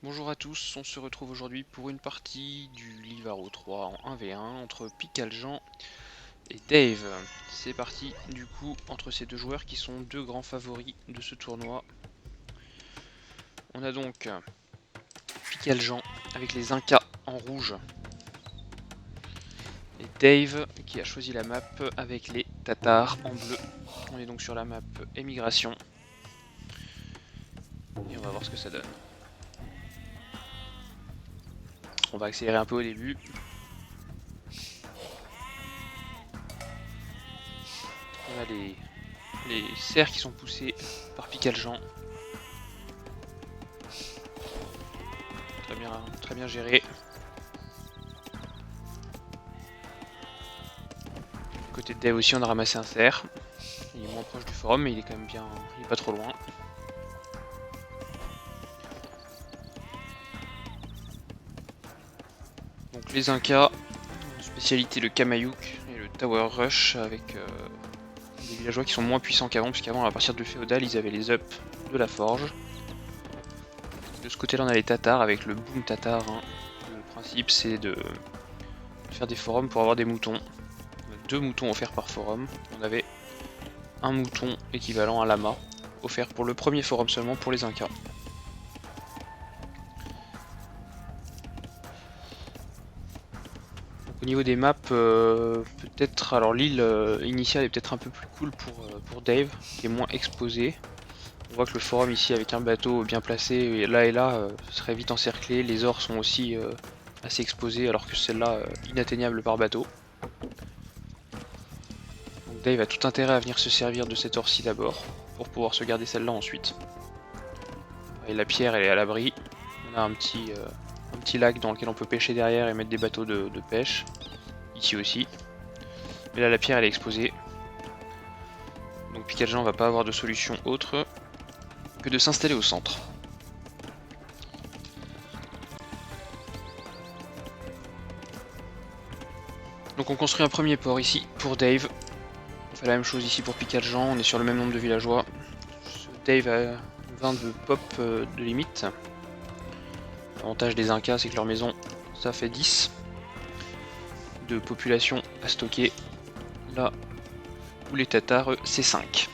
Bonjour à tous, on se retrouve aujourd'hui pour une partie du Livaro 3 en 1v1 entre Picaljean et Dave. C'est parti du coup entre ces deux joueurs qui sont deux grands favoris de ce tournoi. On a donc Picaljean avec les Incas en rouge et Dave qui a choisi la map avec les Tatars en bleu. On est donc sur la map émigration et on va voir ce que ça donne. On va accélérer un peu au début. On a les cerfs qui sont poussés par Picaljean. Très bien géré. Côté de Dave aussi, on a ramassé un cerf. Il est moins proche du forum, mais il est quand même bien. Il est pas trop loin. Donc les Incas, spécialité le Kamayouk et le Tower Rush avec des villageois qui sont moins puissants qu'avant, puisqu'avant à partir du féodal ils avaient les ups de la forge. De ce côté là on a les Tatars avec le boom tatar. Hein. Le principe c'est de faire des forums pour avoir des moutons. On a 2 moutons offerts par forum. On avait un mouton équivalent à lama offert pour le premier forum seulement pour les Incas. Au niveau des maps, peut-être. Alors l'île initiale est peut-être un peu plus cool pour Dave, qui est moins exposé. On voit que le forum ici avec un bateau bien placé et là serait vite encerclé. Les ors sont aussi assez exposés alors que celle-là inatteignable par bateau. Donc Dave a tout intérêt à venir se servir de cette or-ci d'abord pour pouvoir se garder celle-là ensuite. Et la pierre elle est à l'abri. On a un petit lac dans lequel on peut pêcher derrière et mettre des bateaux de pêche. Ici aussi. Mais là la pierre elle est exposée. Donc Picaljean va pas avoir de solution autre que de s'installer au centre. Donc on construit un premier port ici pour Dave. On fait la même chose ici pour Picaljean, on est sur le même nombre de villageois. Dave a 20 de pop de limite. L'avantage des Incas c'est que leur maison ça fait 10 de population à stocker. Là où les Tatars c'est 5.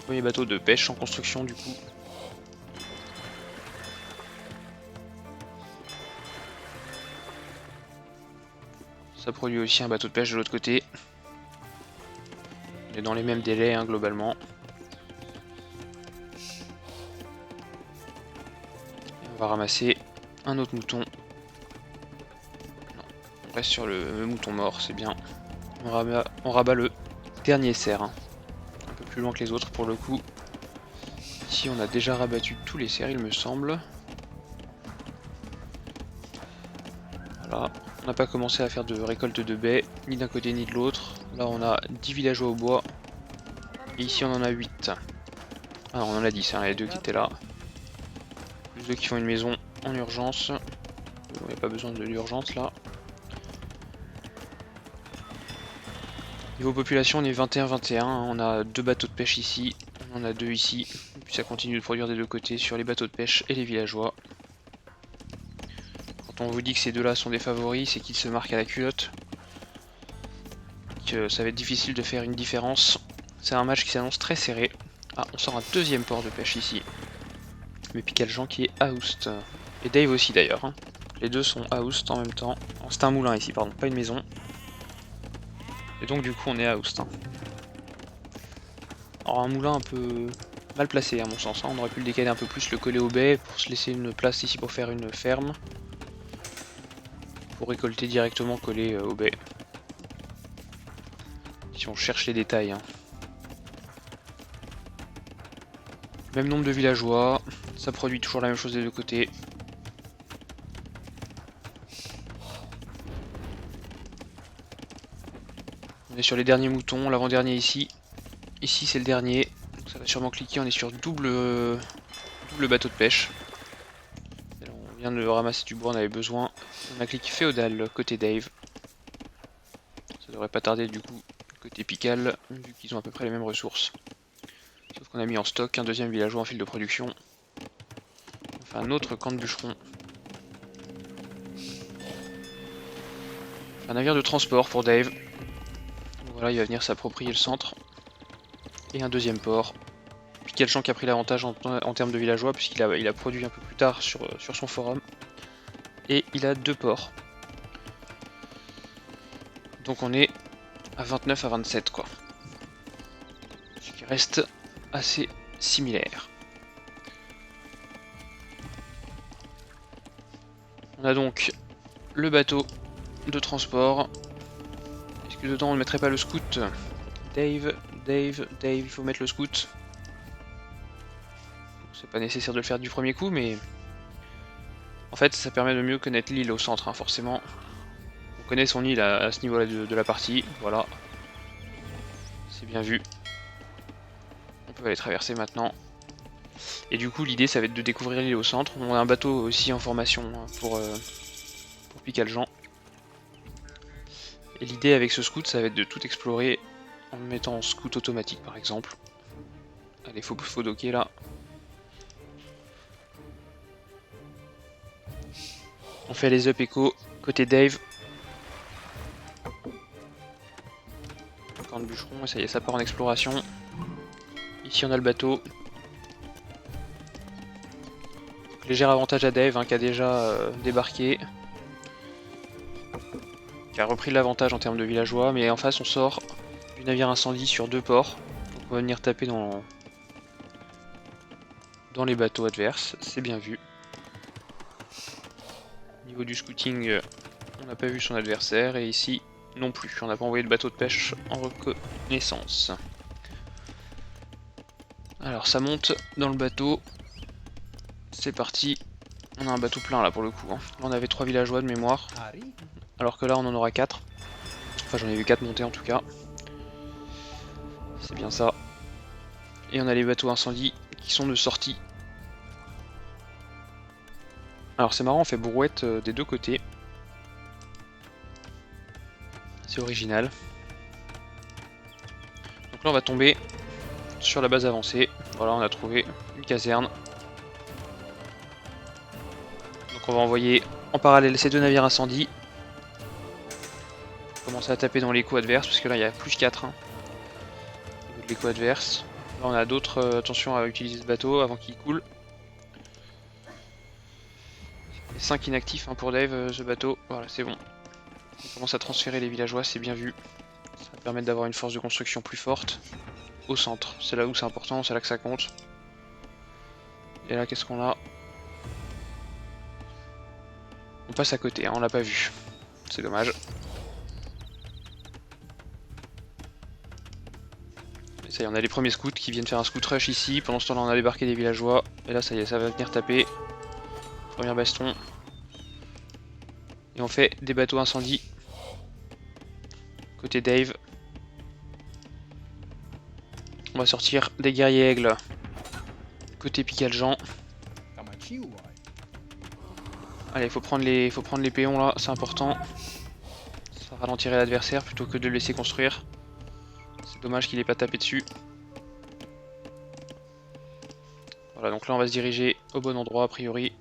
Premier bateau de pêche en construction du coup. Ça produit aussi un bateau de pêche de l'autre côté. On est dans les mêmes délais hein, globalement. Et on va ramasser un autre mouton. Non, on reste sur le mouton mort, c'est bien. On rabat le dernier cerf. Hein. Un peu plus loin que les autres pour le coup. Ici on a déjà rabattu tous les cerfs il me semble. Voilà. On n'a pas commencé à faire de récolte de baies, ni d'un côté ni de l'autre. Là on a 10 villageois au bois. Et ici on en a 8. Ah non, on en a 10, hein, les deux qui étaient là. Plus deux qui font une maison en urgence. Il n'y a pas besoin de l'urgence là. Niveau population on est 21-21, hein. On a 2 bateaux de pêche ici, on en a 2 ici. Et puis ça continue de produire des deux côtés sur les bateaux de pêche et les villageois. Quand on vous dit que ces deux-là sont des favoris, c'est qu'ils se marquent à la culotte. Que ça va être difficile de faire une différence. C'est un match qui s'annonce très serré. Ah, on sort un deuxième port de pêche ici. Mais Picaljean qui est Aoust. Et Dave aussi d'ailleurs. Hein. Les deux sont Aoust en même temps. Oh, c'est un moulin ici, pardon, pas une maison. Et donc du coup on est Aoust. Hein. Alors un moulin un peu mal placé à mon sens. Hein. On aurait pu le décaler un peu plus, le coller au baies pour se laisser une place ici pour faire une ferme. Pour récolter directement collé au baies. Si on cherche les détails. Hein. Même nombre de villageois, ça produit toujours la même chose des deux côtés. On est sur les derniers moutons, l'avant-dernier ici. Ici c'est le dernier, donc ça va sûrement cliquer, on est sur double bateau de pêche. Et là, on vient de ramasser du bois, on avait besoin. On a cliqué féodal côté Dave. Ça devrait pas tarder du coup côté Pical, vu qu'ils ont à peu près les mêmes ressources. Sauf qu'on a mis en stock un deuxième villageois en fil de production. fait un autre camp de bûcherons. Un navire de transport pour Dave. Donc voilà, il va venir s'approprier le centre. Et un deuxième port. Puis Kelchan qui a pris l'avantage en termes de villageois, puisqu'il a produit un peu plus tard sur son forum. Et il a 2 ports. Donc on est à 29 à 27 quoi. Ce qui reste assez similaire. On a donc le bateau de transport. Est-ce que dedans on ne mettrait pas le scout? Dave, il faut mettre le scout. C'est pas nécessaire de le faire du premier coup, mais en fait ça permet de mieux connaître l'île au centre, hein, forcément. On connaît son île à ce niveau-là de la partie, voilà. C'est bien vu. On peut aller traverser maintenant. Et du coup l'idée ça va être de découvrir l'île au centre. On a un bateau aussi en formation hein, pour Picaljan. Et l'idée avec ce scout ça va être de tout explorer en mettant en scout automatique par exemple. Allez, faut docker là. On fait les up écho côté Dave. Camp de bûcheron, et ça y est, ça part en exploration. Ici on a le bateau. Léger avantage à Dave hein, qui a déjà débarqué. Qui a repris l'avantage en termes de villageois, mais en face on sort du navire incendie sur 2 ports. Donc on va venir taper dans les bateaux adverses, c'est bien vu. Au niveau du scouting, on n'a pas vu son adversaire, et ici non plus, on n'a pas envoyé de bateau de pêche en reconnaissance. Alors ça monte dans le bateau, c'est parti. On a un bateau plein là pour le coup, hein. Là on avait 3 villageois de mémoire, alors que là on en aura 4. Enfin j'en ai vu 4 monter en tout cas. C'est bien ça. Et on a les bateaux incendies qui sont de sortie. Alors c'est marrant, on fait brouette des 2 côtés. C'est original. Donc là on va tomber sur la base avancée. Voilà, on a trouvé une caserne. Donc on va envoyer en parallèle ces 2 navires incendies. Commencer à taper dans l'écho adverse, parce que là il y a plus 4 hein, au niveau de l'écho adverse. Là on a d'autres, attention à utiliser ce bateau avant qu'il coule. 5 inactifs hein, pour Dave, ce bateau, voilà c'est bon. On commence à transférer les villageois, c'est bien vu. Ça va permettre d'avoir une force de construction plus forte. Au centre, c'est là où c'est important, c'est là que ça compte. Et là qu'est-ce qu'on a? On passe à côté, hein, on l'a pas vu. C'est dommage. Et ça y est, on a les premiers scouts qui viennent faire un scout rush ici. Pendant ce temps-là, on a débarqué des villageois. Et là, ça y est, ça va venir taper. Premier baston. Et on fait des bateaux incendies. Côté Dave. On va sortir des guerriers aigles. Côté Picaljan. Allez, faut prendre les péons là, c'est important. Ça ralentirait l'adversaire plutôt que de le laisser construire. C'est dommage qu'il ait pas tapé dessus. Voilà, donc là on va se diriger au bon endroit a priori.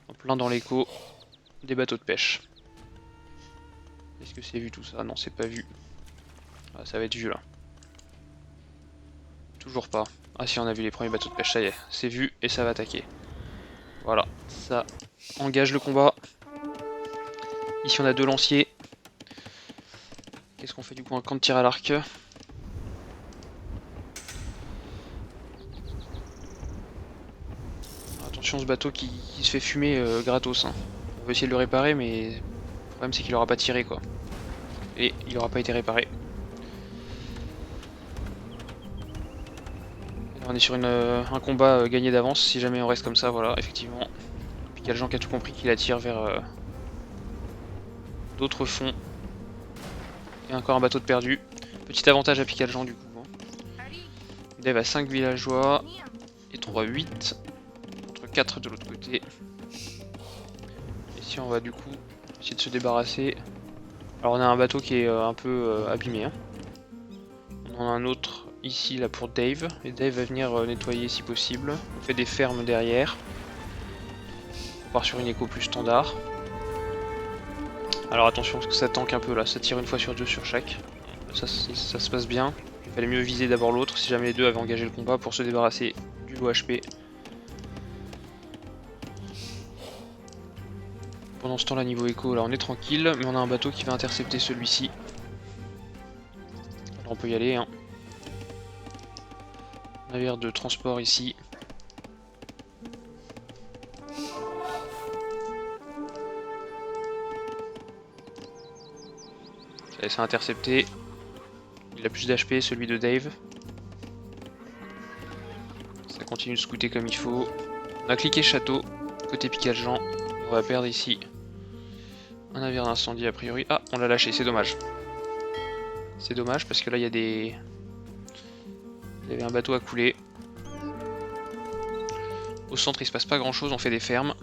En plein dans l'écho des bateaux de pêche. Est-ce que c'est vu tout ça? Non, c'est pas vu. Ah, ça va être vu là. Toujours pas. Ah si, on a vu les premiers bateaux de pêche, ça y est, c'est vu et ça va attaquer. Voilà, ça engage le combat. Ici on a 2 lanciers. Qu'est-ce qu'on fait du coup? Un camp de tir à l'arc. Attention ce bateau qui se fait fumer gratos. Hein. On va essayer de le réparer, mais le problème c'est qu'il aura pas tiré quoi. Et il aura pas été réparé. Là, on est sur un combat gagné d'avance si jamais on reste comme ça, voilà, effectivement. Puis il y a le gens qui a tout compris qu'il attire vers d'autres fonds. Et encore un bateau de perdu. Petit avantage à Picaljan du coup. Hein. Dave a 5 villageois et 3, 8. Contre 4 de l'autre côté. Ici on va du coup essayer de se débarrasser. Alors on a un bateau qui est un peu abîmé. Hein. On en a un autre ici là pour Dave. Et Dave va venir nettoyer si possible. On fait des fermes derrière. On part sur une écho plus standard. Alors attention parce que ça tank un peu là, ça tire une fois sur deux sur chaque. Ça se passe bien. Il fallait mieux viser d'abord l'autre si jamais les deux avaient engagé le combat pour se débarrasser du lot HP. Pendant ce temps là niveau écho là on est tranquille, mais on a un bateau qui va intercepter celui-ci. Alors on peut y aller hein. Navire de transport ici. Ça s'est intercepté. Il a plus d'HP, celui de Dave. Ça continue de scouter comme il faut. On a cliqué château, côté Picaljean. On va perdre ici un navire d'incendie a priori. Ah, on l'a lâché, c'est dommage. C'est dommage parce que là il y a des... Il y avait un bateau à couler. Au centre il se passe pas grand chose, on fait des fermes.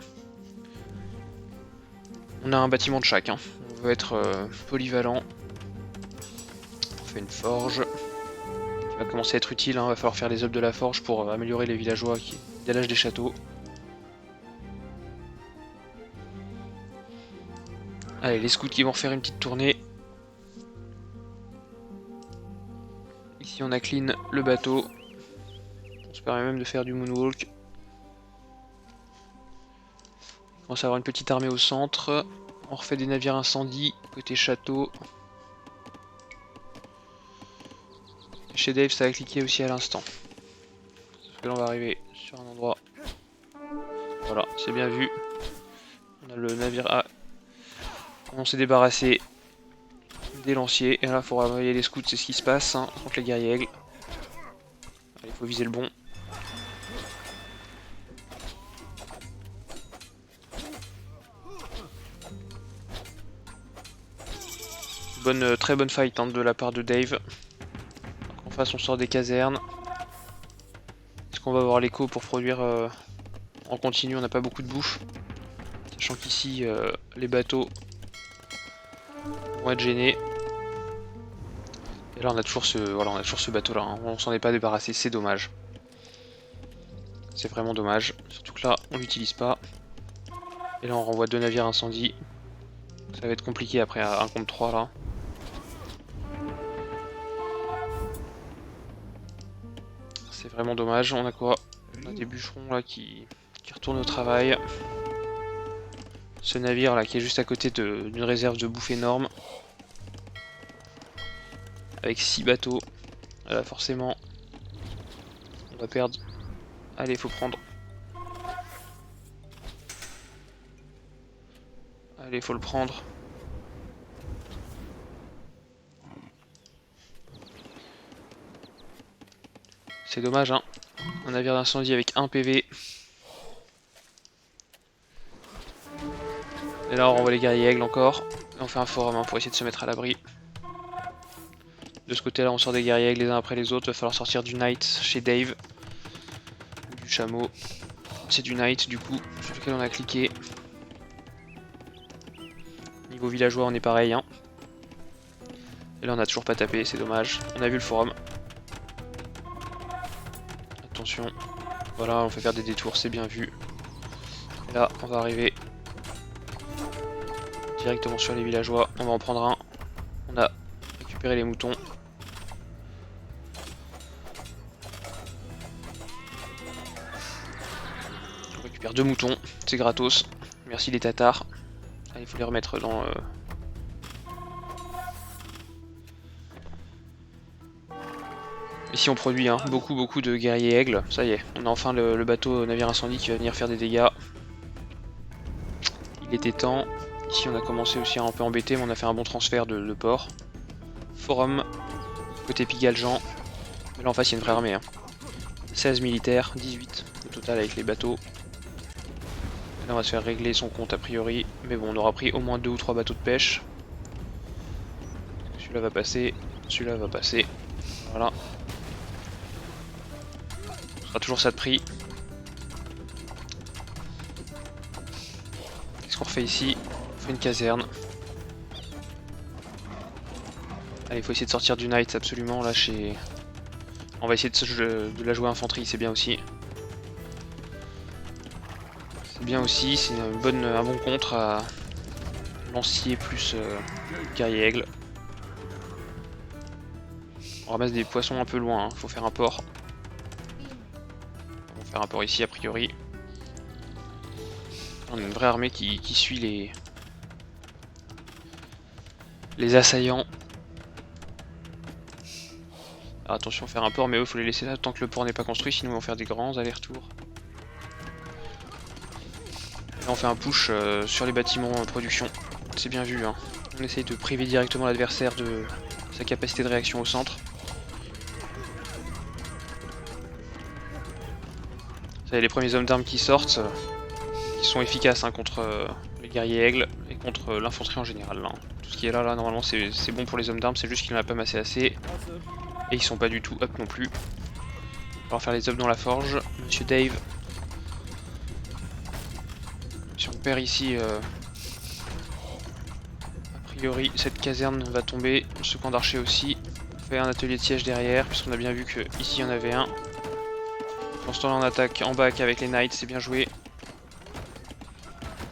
On a un bâtiment de chaque, hein. On veut être polyvalent. On fait une forge. Qui va commencer à être utile, hein. Va falloir faire les œuvres de la forge pour améliorer les villageois qui délagent des châteaux. Allez, les scouts qui vont refaire une petite tournée. Ici on a clean le bateau. On se permet même de faire du moonwalk. On commence à avoir une petite armée au centre. On refait des navires incendies côté château. Chez Dave ça a cliqué aussi à l'instant. Parce que là on va arriver sur un endroit. Voilà, c'est bien vu. On a le navire A. On s'est débarrassé des lanciers. Et là il faut renvoyer les scouts, c'est ce qui se passe hein, contre les guerriers aigles. Il faut viser le bon. Très bonne fight hein, de la part de Dave. Donc en face on sort des casernes. Est-ce qu'on va avoir l'écho pour produire en continu? On n'a pas beaucoup de bouffe. Sachant qu'ici les bateaux vont être gênés. Et là on a toujours ce bateau là, hein. On s'en est pas débarrassé, c'est dommage. C'est vraiment dommage. Surtout que là on l'utilise pas. Et là on renvoie 2 navires incendies. Ça va être compliqué après 1 contre 3 là. C'est vraiment dommage. On a quoi? On a des bûcherons là qui retournent au travail. Ce navire là qui est juste à côté d'une réserve de bouffe énorme. Avec 6 bateaux. Forcément on va perdre. Allez, faut prendre. Allez, faut le prendre. C'est dommage hein. Un navire d'incendie avec 1 PV. Et là on renvoie les guerriers aigles encore. Et on fait un forum hein, pour essayer de se mettre à l'abri. De ce côté là on sort des guerriers aigles les uns après les autres. Il va falloir sortir du knight chez Dave. Du chameau. C'est du knight du coup sur lequel on a cliqué. Niveau villageois on est pareil hein. Et là on a toujours pas tapé, c'est dommage. On a vu le forum. Attention. Voilà, on fait faire des détours, c'est bien vu. Et là on va arriver directement sur les villageois. On va en prendre un. On a récupéré les moutons. On récupère 2 moutons, c'est gratos. Merci les tatars. Allez, il faut les remettre dans... Ici on produit hein, beaucoup de guerriers aigles. Ça y est, on a enfin le bateau navire incendie qui va venir faire des dégâts. Il était temps. Ici on a commencé aussi à un peu embêter, mais on a fait un bon transfert de port. Forum, côté Picaljean. Mais là en face il y a une vraie armée. Hein. 16 militaires, 18 au total avec les bateaux. Et là on va se faire régler son compte a priori. Mais bon, on aura pris au moins 2 ou 3 bateaux de pêche. Celui-là va passer, celui-là va passer. Voilà. Ce sera toujours ça de prix. Qu'est-ce qu'on refait ici? On fait une caserne. Allez, il faut essayer de sortir du Knight absolument là chez On va essayer de la jouer infanterie, c'est bien aussi. C'est bien aussi, c'est un bon contre à lancier plus guerrier aigle. On ramasse des poissons un peu loin, hein. Faut faire un port. On va faire un port ici a priori. On a une vraie armée qui suit les assaillants. Alors attention, faire un port, mais eux, faut les laisser là tant que le port n'est pas construit, sinon ils vont faire des grands allers-retours. Là, on fait un push sur les bâtiments en production. C'est bien vu, hein. On essaye de priver directement l'adversaire de sa capacité de réaction au centre. Ça y est, les premiers hommes d'armes qui sortent, qui sont efficaces, hein, contre les guerriers aigles et contre l'infanterie en général, hein. Tout ce qui est là, normalement, c'est bon pour les hommes d'armes, c'est juste qu'il n'en a pas massé assez. Et ils sont pas du tout up non plus. On va faire les up dans la forge. Monsieur Dave. Si on perd ici, a priori cette caserne va tomber. Ce camp d'archers aussi. On fait un atelier de siège derrière, puisqu'on a bien vu que ici il y en avait un. Pour ce temps là on attaque en back avec les knights, c'est bien joué.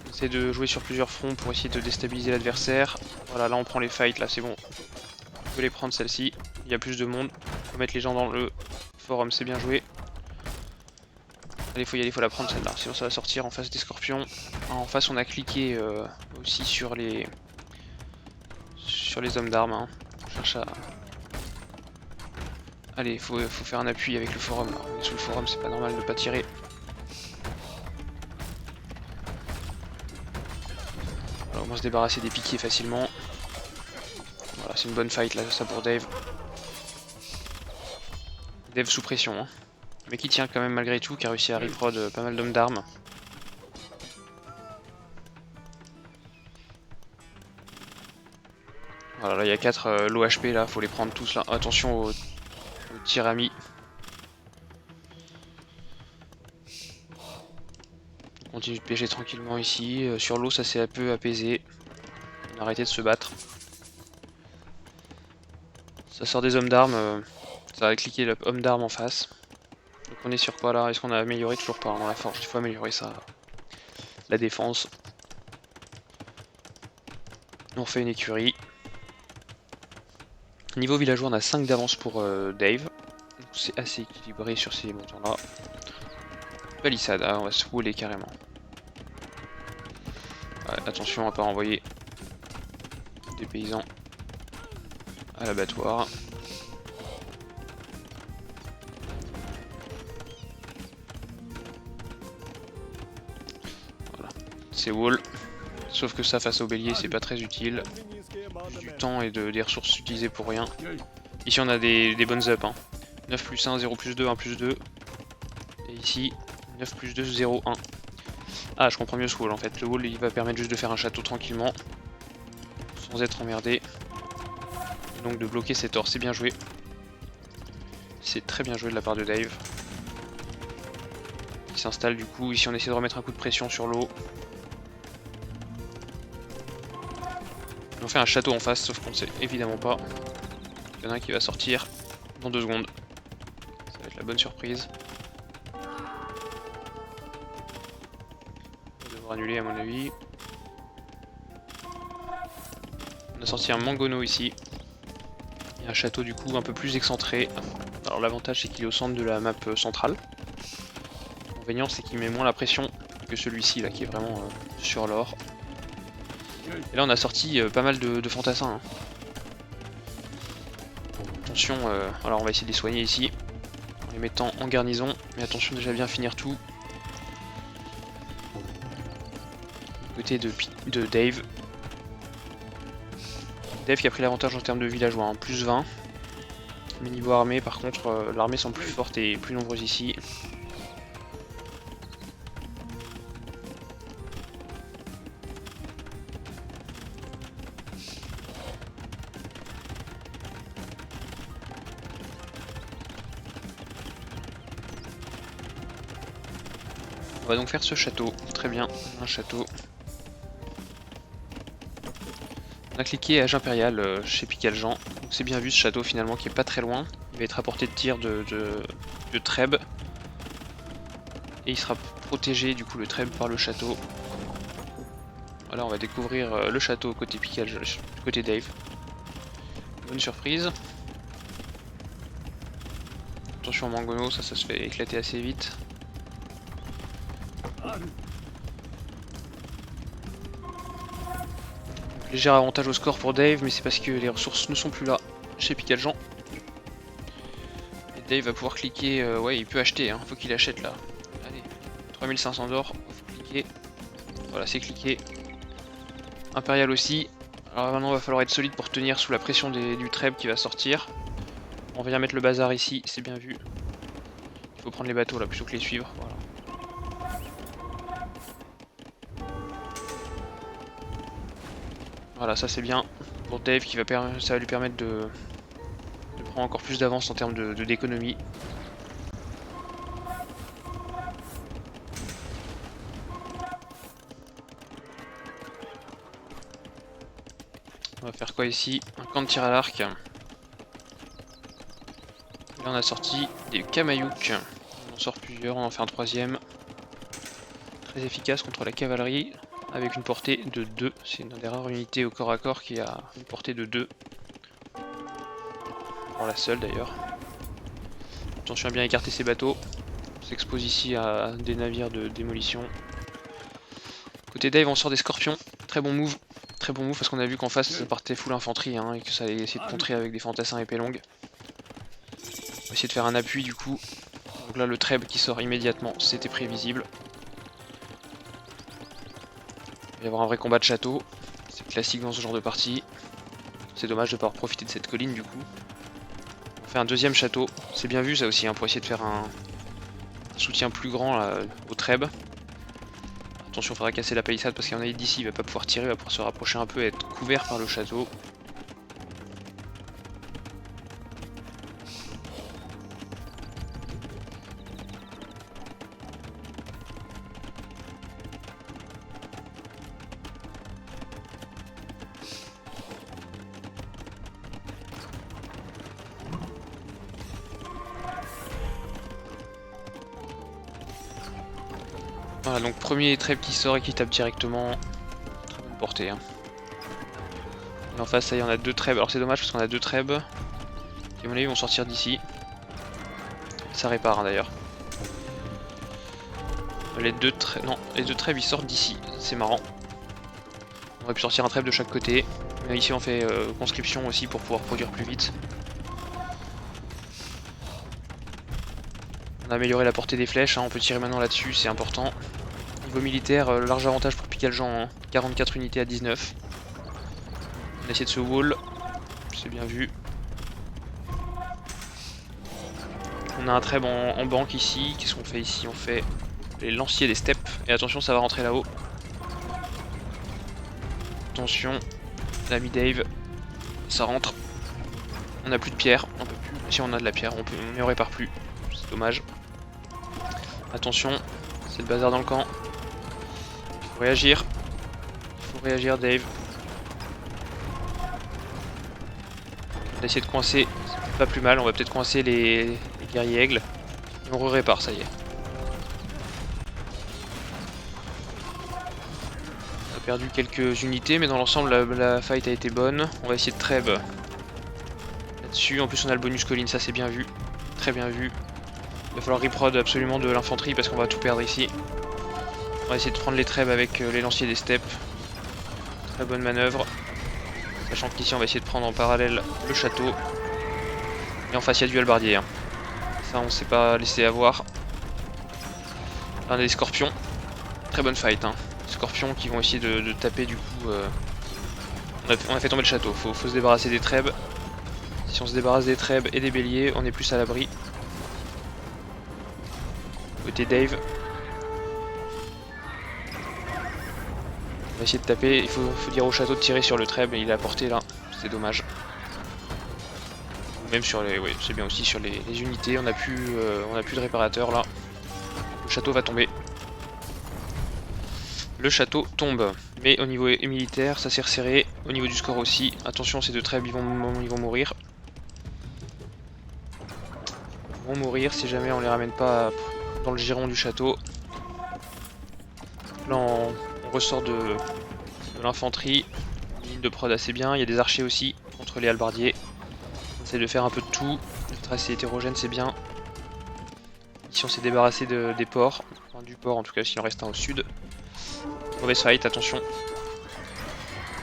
On essaie de jouer sur plusieurs fronts pour essayer de déstabiliser l'adversaire. Voilà, là on prend les fights, là c'est bon. On peut les prendre celles-ci. Il y a plus de monde. Faut mettre les gens dans le forum, c'est bien joué. Allez, faut y aller, faut la prendre celle-là, sinon ça va sortir en face des scorpions. En face on a cliqué aussi sur les hommes d'armes, hein. On cherche à... Allez, faut faire un appui avec le forum, là. On est sous le forum, c'est pas normal de pas tirer. Alors, on va se débarrasser des piquiers facilement. Voilà, c'est une bonne fight là, ça pour Dave. Dave sous pression, hein. Mais qui tient quand même malgré tout, qui a réussi à reprod pas mal d'hommes d'armes. Voilà, là il y a 4 low HP là, faut les prendre tous là. Attention au tir ami. On continue de pêcher tranquillement ici. Sur l'eau ça s'est un peu apaisé. On a arrêté de se battre. Ça sort des hommes d'armes, ça va cliquer l'homme d'armes en face. Donc on est sur quoi là? Est-ce qu'on a amélioré? Toujours pas, dans la forge, il faut améliorer ça. La défense. On fait une écurie. Niveau villageois, on a 5 d'avance pour Dave. C'est assez équilibré sur ces montants là. Palissade, on va se rouler carrément. Ouais, attention à pas envoyer des paysans à l'abattoir. Voilà, c'est wall. Sauf que ça face au bélier c'est pas très utile. Du temps et des ressources utilisées pour rien. Ici on a des bonnes up, hein. 9 plus 1, 0 plus 2, 1 plus 2. Et ici 9 plus 2, 0, 1. Ah, je comprends mieux ce wall en fait. Le wall il va permettre juste de faire un château tranquillement. Sans être emmerdé. Et donc de bloquer cet or, c'est bien joué. C'est très bien joué de la part de Dave. Qui s'installe du coup. Ici on essaie de remettre un coup de pression sur l'eau. On fait un château en face, sauf qu'on ne sait évidemment pas. Il y en a un qui va sortir dans 2 secondes. Ça va être la bonne surprise. On devra annuler à mon avis. On a sorti un mangono ici. Il y a un château du coup un peu plus excentré. Alors l'avantage c'est qu'il est au centre de la map centrale. L'inconvénient c'est qu'il met moins la pression que celui-ci là qui est vraiment sur l'or. Et là on a sorti pas mal de fantassins, hein. Attention, alors on va essayer de les soigner ici, en les mettant en garnison, mais attention déjà bien finir tout. Du côté de Dave. Dave qui a pris l'avantage en termes de villageois, hein, plus 20. Mais niveau armée par contre, l'armée semble plus forte et plus nombreuse ici. On va donc faire ce château, très bien, un château. On a cliqué Âge impérial chez Picaljean, donc c'est bien vu ce château finalement qui est pas très loin. va être à portée de tir de Treb. Et il sera protégé du coup le Treb par le château. Voilà, on va découvrir le château côté côté Dave. Bonne surprise. Attention à Mangono, ça se fait éclater assez vite. Léger avantage au score pour Dave, mais c'est parce que les ressources ne sont plus là chez Picaljean. Et Dave va pouvoir cliquer, ouais il peut acheter, hein. Faut qu'il achète là. Allez, 3500 d'or, faut cliquer. Voilà, c'est cliqué. Impérial aussi. Alors maintenant il va falloir être solide pour tenir sous la pression du Treb qui va sortir. On vient mettre le bazar ici, c'est bien vu. Il faut prendre les bateaux là plutôt que les suivre, voilà. Voilà, ça c'est bien pour Dave qui ça va lui permettre de prendre encore plus d'avance en termes d'économie. On va faire quoi ici? Un camp de tir à l'arc. Là on a sorti des Kamayuk. On en sort plusieurs, on en fait un troisième. Très efficace contre la cavalerie. Avec une portée de 2, c'est une des rares unités au corps à corps qui a une portée de 2. Pour la seule d'ailleurs. Attention à bien écarter ces bateaux. On s'expose ici à des navires de démolition. Côté Dave on sort des scorpions, très bon move. Très bon move parce qu'on a vu qu'en face ça partait full infanterie hein, et que ça allait essayer de contrer avec des fantassins épée longue. On va essayer de faire un appui du coup. Donc là le Treb qui sort immédiatement, c'était prévisible. Il va y avoir un vrai combat de château, c'est classique dans ce genre de partie. C'est dommage de ne pas avoir profité de cette colline du coup. On fait un deuxième château, c'est bien vu ça aussi hein, pour essayer de faire un soutien plus grand là, au Treb. Attention, il faudra casser la palissade parce qu'il y en a d'ici, il va pas pouvoir tirer, il va pouvoir se rapprocher un peu et être couvert par le château. Voilà, donc premier Treb qui sort et qui tape directement. Très bonne portée. Hein. Et en face, ça y est, on a deux Trebs. Alors c'est dommage parce qu'on a deux Trebs qui, à mon avis, vont sortir d'ici. Ça répare hein, d'ailleurs. Les deux Trebs ils sortent d'ici. C'est marrant. On aurait pu sortir un Treb de chaque côté. Mais ici, on fait conscription aussi pour pouvoir produire plus vite. On a amélioré la portée des flèches. Hein. On peut tirer maintenant là-dessus, c'est important. Niveau militaire, large avantage pour Picaljean, hein. 44 unités à 19. On a essayé de se wall, c'est bien vu. On a un Treb en banque ici, qu'est-ce qu'on fait ici? On fait les lanciers des steppes, et attention ça va rentrer là-haut. Attention, l'ami Dave, ça rentre. On a plus de pierre, on peut plus. Si on a de la pierre, mais on répare plus, c'est dommage. Attention, c'est le bazar dans le camp. Il faut réagir Dave. On va essayer de coincer, c'est pas plus mal, on va peut-être coincer les guerriers aigles. Et on répare, ça y est. On a perdu quelques unités, mais dans l'ensemble la fight a été bonne. On va essayer de Treb là-dessus. En plus on a le bonus colline, ça c'est bien vu. Très bien vu. Il va falloir reprod absolument de l'infanterie parce qu'on va tout perdre ici. On va essayer de prendre les Trebs avec les lanciers des steppes. Très bonne manœuvre. Sachant qu'ici on va essayer de prendre en parallèle le château. Et en face il y a du halbardier. Hein. Ça on s'est pas laissé avoir. Là, on a des scorpions. Très bonne fight. Hein. Scorpions qui vont essayer de taper du coup. On a fait tomber le château. Faut se débarrasser des Trebs. Si on se débarrasse des Trebs et des béliers, on est plus à l'abri. Côté Dave. On va essayer de taper, il faut dire au château de tirer sur le Treb et il est à portée là, c'est dommage. Même sur les, oui c'est bien aussi sur les unités, on a plus de réparateur là. Le château va tomber. Le château tombe, mais au niveau militaire ça s'est resserré, au niveau du score aussi. Attention ces deux Trebs ils vont mourir. vont mourir si jamais on les ramène pas dans le giron du château. Là on ressort de l'infanterie, une ligne de prod assez bien, il y a des archers aussi contre les halbardiers. On essaie de faire un peu de tout, d'être assez hétérogène c'est bien. Ici on s'est débarrassé des ports, enfin, du port en tout cas s'il en reste un au sud. Mauvaise fight, attention.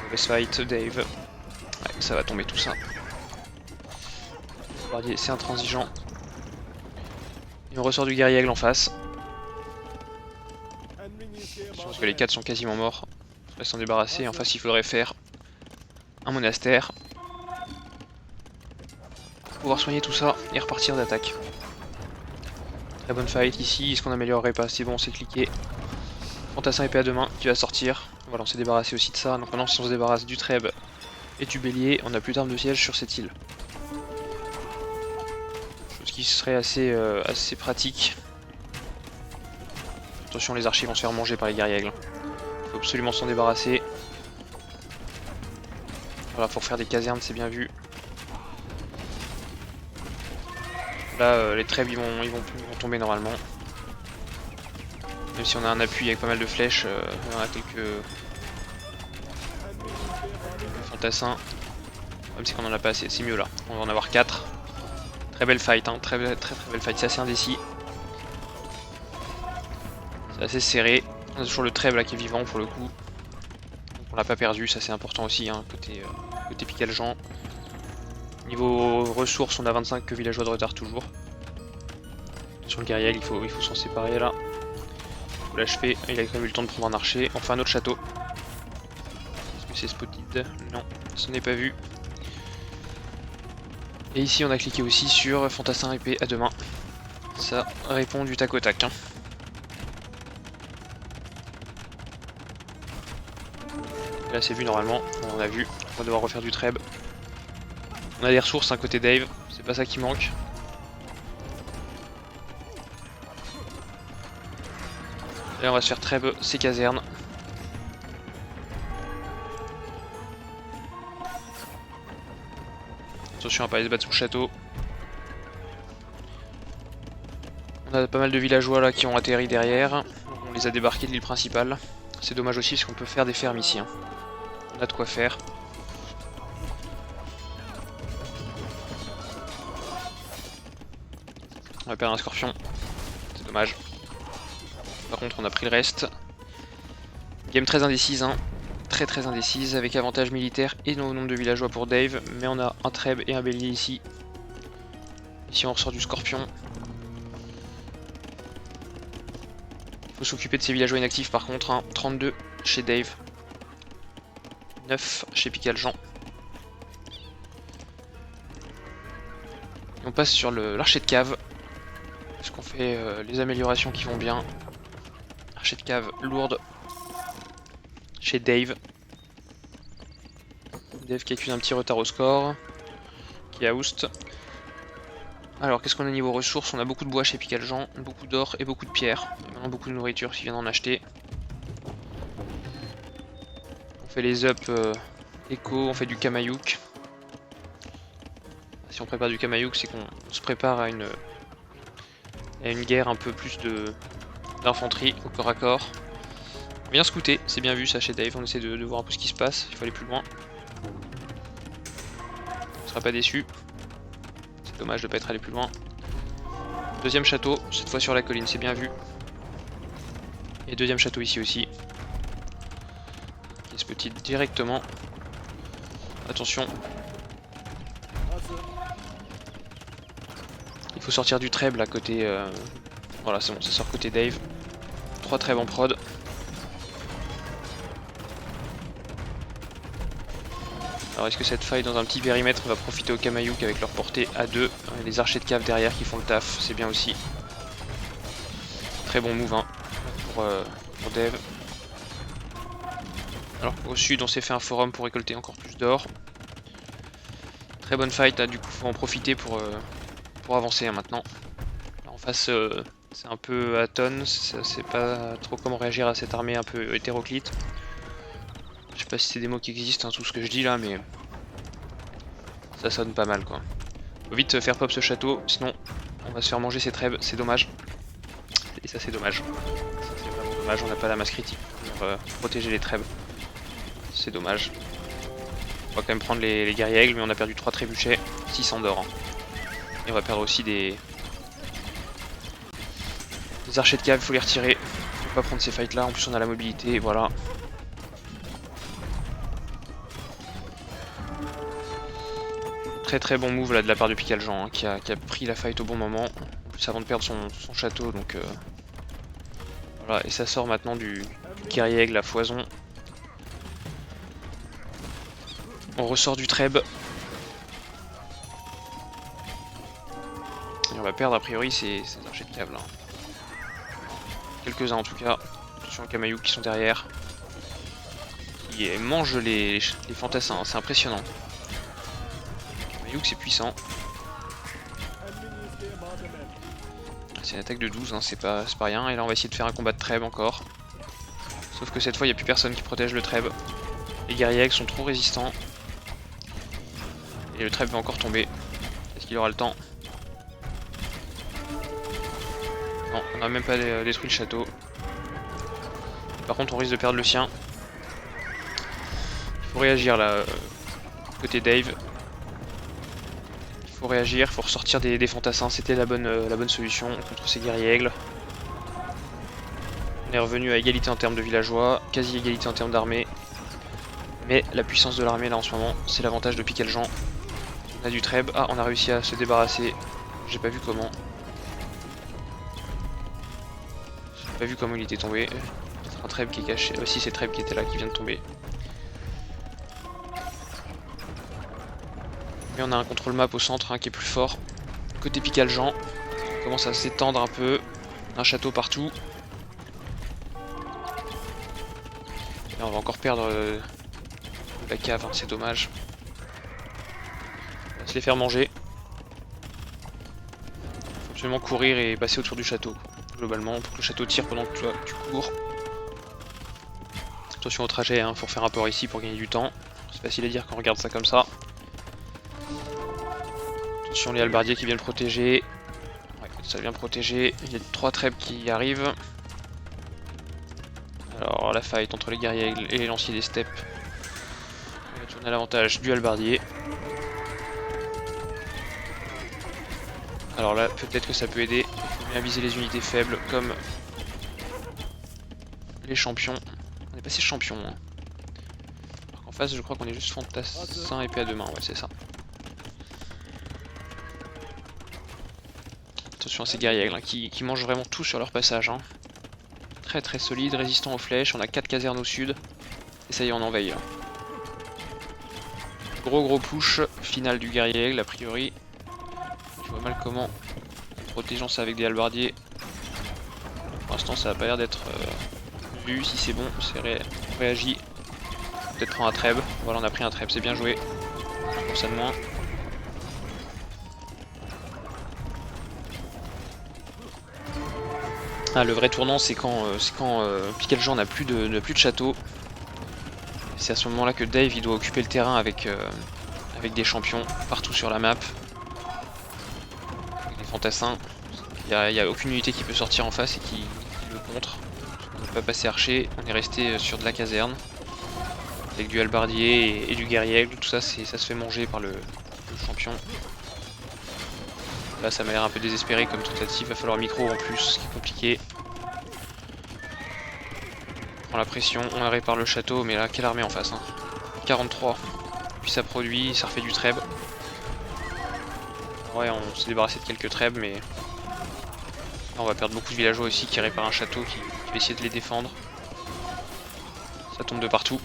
Mauvaise fight, Dave. Ouais, ça va tomber tout ça. C'est intransigeant. Et on ressort du guerrier aigle en face. Je pense que les 4 sont quasiment morts. Il faudrait s'en débarrasser. En face, il faudrait faire un monastère. Pour pouvoir soigner tout ça et repartir d'attaque. Très bonne fight ici. Est-ce qu'on améliorerait pas? C'est bon, c'est cliqué. Fantassin épée à deux mains qui va sortir. Voilà, on s'est débarrassé aussi de ça. Donc maintenant, si on se débarrasse du trèbe et du bélier, on n'a plus d'armes de siège sur cette île. Chose qui serait assez pratique. Attention, les archers vont se faire manger par les guerriers aigles. Il faut absolument s'en débarrasser. Voilà, faut refaire des casernes, c'est bien vu. Là, les trèbes ils vont tomber normalement. Même si on a un appui avec pas mal de flèches, on a quelques fantassins. Même si on en a pas assez, c'est mieux là. On va en avoir 4. Très belle fight, hein. Très belle fight, c'est assez indécis. C'est assez serré. On a toujours le trèbe là qui est vivant pour le coup. Donc on l'a pas perdu, ça c'est important aussi, hein, côté Picaljean. Niveau ressources, on a 25 villageois de retard toujours. Sur le guerrier, il faut s'en séparer là. Faut l'achever, il a quand même eu le temps de prendre un archer. On fait un autre château. Est-ce que c'est spotted? Non, ce n'est pas vu. Et ici on a cliqué aussi sur fantassin épée à deux mains. Ça répond du tac au tac. Hein. Là c'est vu normalement, on a vu, on va devoir refaire du trèbe. On a des ressources hein, côté Dave, c'est pas ça qui manque. Là on va se faire trèbe ces casernes. Attention à pas aller se battre sous le château. On a pas mal de villageois là qui ont atterri derrière. On les a débarqués de l'île principale. C'est dommage aussi parce qu'on peut faire des fermes ici. Hein. On a de quoi faire. On va perdre un scorpion. C'est dommage. Par contre on a pris le reste. Game très indécise. Hein. Très indécise avec avantage militaire et no nombre de villageois pour Dave. Mais on a un trèbe et un bélier ici. Ici on ressort du scorpion. Il faut s'occuper de ces villageois inactifs par contre. Hein. 32 chez Dave. 9 chez Picaljean. On passe sur l'archer de cave. Est-ce qu'on fait les améliorations qui vont bien? Archer de cave lourde. Chez Dave. Dave qui accuse un petit retard au score. Qui a oust. Alors qu'est-ce qu'on a niveau ressources? On a beaucoup de bois chez Picaljean, beaucoup d'or et beaucoup de pierres. Et maintenant beaucoup de nourriture s'il vient d'en acheter. On fait les up éco, on fait du Kamayouk. Si on prépare du Kamayouk, c'est qu'on se prépare à une guerre un peu plus d'infanterie au corps à corps. Bien scouté, c'est bien vu ça chez Dave, on essaie de voir un peu ce qui se passe, il faut aller plus loin. On sera pas déçu. C'est dommage de pas être allé plus loin. Deuxième château, cette fois sur la colline, c'est bien vu. Et deuxième château ici aussi. Qui se petit directement. Attention. Il faut sortir du trèbe là côté... Voilà c'est bon, ça sort côté Dave. 3 trèbes en prod. Alors est-ce que cette faille dans un petit périmètre va profiter au Kamayouk avec leur portée à 2. Les archers de cave derrière qui font le taf, c'est bien aussi. Très bon move hein, pour Dave. Alors au sud on s'est fait un forum pour récolter encore plus d'or. Très bonne fight, là, du coup faut en profiter pour avancer hein, maintenant. Là, en face c'est un peu à tonnes, je sais pas trop comment réagir à cette armée un peu hétéroclite. Je sais pas si c'est des mots qui existent, hein, tout ce que je dis là, mais ça sonne pas mal quoi. Faut vite faire pop ce château, sinon on va se faire manger ces trèbes, c'est dommage. Et ça c'est dommage. Ça c'est vraiment dommage, on n'a pas la masse critique pour protéger les trèbes. C'est dommage. On va quand même prendre les guerriers aigles, mais on a perdu 3 trébuchets, 600 d'or. Et on va perdre aussi des archers de cave, il faut les retirer. Faut pas prendre ces fights là, en plus on a la mobilité, et voilà. Très bon move là de la part de Picaljean hein, qui a pris la fight au bon moment. En plus avant de perdre son château, donc voilà, et ça sort maintenant du guerrier aigle à foison. On ressort du treb. Et on va perdre a priori ces archers de cave là. Quelques-uns en tout cas. Attention aux Camayouk qui sont derrière. Qui mangent les fantassins, hein, c'est impressionnant. Camayouk c'est puissant. C'est une attaque de 12, hein, c'est pas rien. Et là on va essayer de faire un combat de treb encore. Sauf que cette fois il n'y a plus personne qui protège le treb. Les guerriers aigles sont trop résistants. Et le treb va encore tomber. Est-ce qu'il aura le temps? Non, on n'a même pas détruit le château. Par contre on risque de perdre le sien. Il faut réagir là, côté Dave. Il faut réagir, il faut ressortir des fantassins, c'était la bonne solution contre ces guerriers aigles. On est revenu à égalité en termes de villageois, quasi égalité en termes d'armée. Mais la puissance de l'armée là en ce moment, c'est l'avantage de Picaljean. On a du treb, ah on a réussi à se débarrasser, j'ai pas vu comment. J'ai pas vu comment il était tombé. C'est un treb qui est caché, aussi c'est treb qui était là qui vient de tomber. Et on a un contrôle map au centre hein, qui est plus fort. Côté Picaljean, on commence à s'étendre un peu. Un château partout. Et on va encore perdre la cave, hein, c'est dommage. On va se les faire manger. Il faut absolument courir et passer autour du château. Globalement, pour que le château tire pendant que toi, tu cours. Attention au trajet, hein, faut faire un port ici pour gagner du temps. C'est facile à dire quand on regarde ça comme ça. Attention les halbardiers qui viennent protéger. Ouais, ça vient protéger. Il y a 3 trèbes qui arrivent. Alors la fight entre les guerriers et les lanciers des steppes. On va tourner à l'avantage du halbardier. Alors là peut-être que ça peut aider. Il faut bien viser les unités faibles comme les champions. On est passé champion. Hein. Alors qu'en face je crois qu'on est juste fantassin épée à 2 mains. Ouais c'est ça. Attention à ces guerriers aigles hein, qui mangent vraiment tout sur leur passage. Hein. Très solide, résistant aux flèches. On a 4 casernes au sud. Et ça y est, on envahit là. Gros push final du guerrier aigle a priori. Je vois mal comment. Protégeons ça avec des halbardiers. Pour l'instant, ça a pas l'air d'être vu. Si c'est bon, c'est réagi. Peut-être prendre un treb. Voilà, on a pris un treb, c'est bien joué. Pour ça de moins. Ah, le vrai tournant c'est quand Picaljean n'a plus de château. C'est à ce moment là que Dave il doit occuper le terrain avec des champions partout sur la map. Avec des fantassins. Il n'y a aucune unité qui peut sortir en face et qui le contre. On n'est pas passé archer, on est resté sur de la caserne. Avec du halbardier et du guerrier aigle, tout ça ça se fait manger par le champion. Là ça m'a l'air un peu désespéré comme tentative, il va falloir micro en plus, ce qui est compliqué. On prend la pression, on répare le château, mais là quelle armée en face hein. 43, puis ça produit, ça refait du treb. Ouais on s'est débarrassé de quelques trebs mais... Là, on va perdre beaucoup de villageois aussi qui réparent un château, qui va essayer de les défendre. Ça tombe de partout.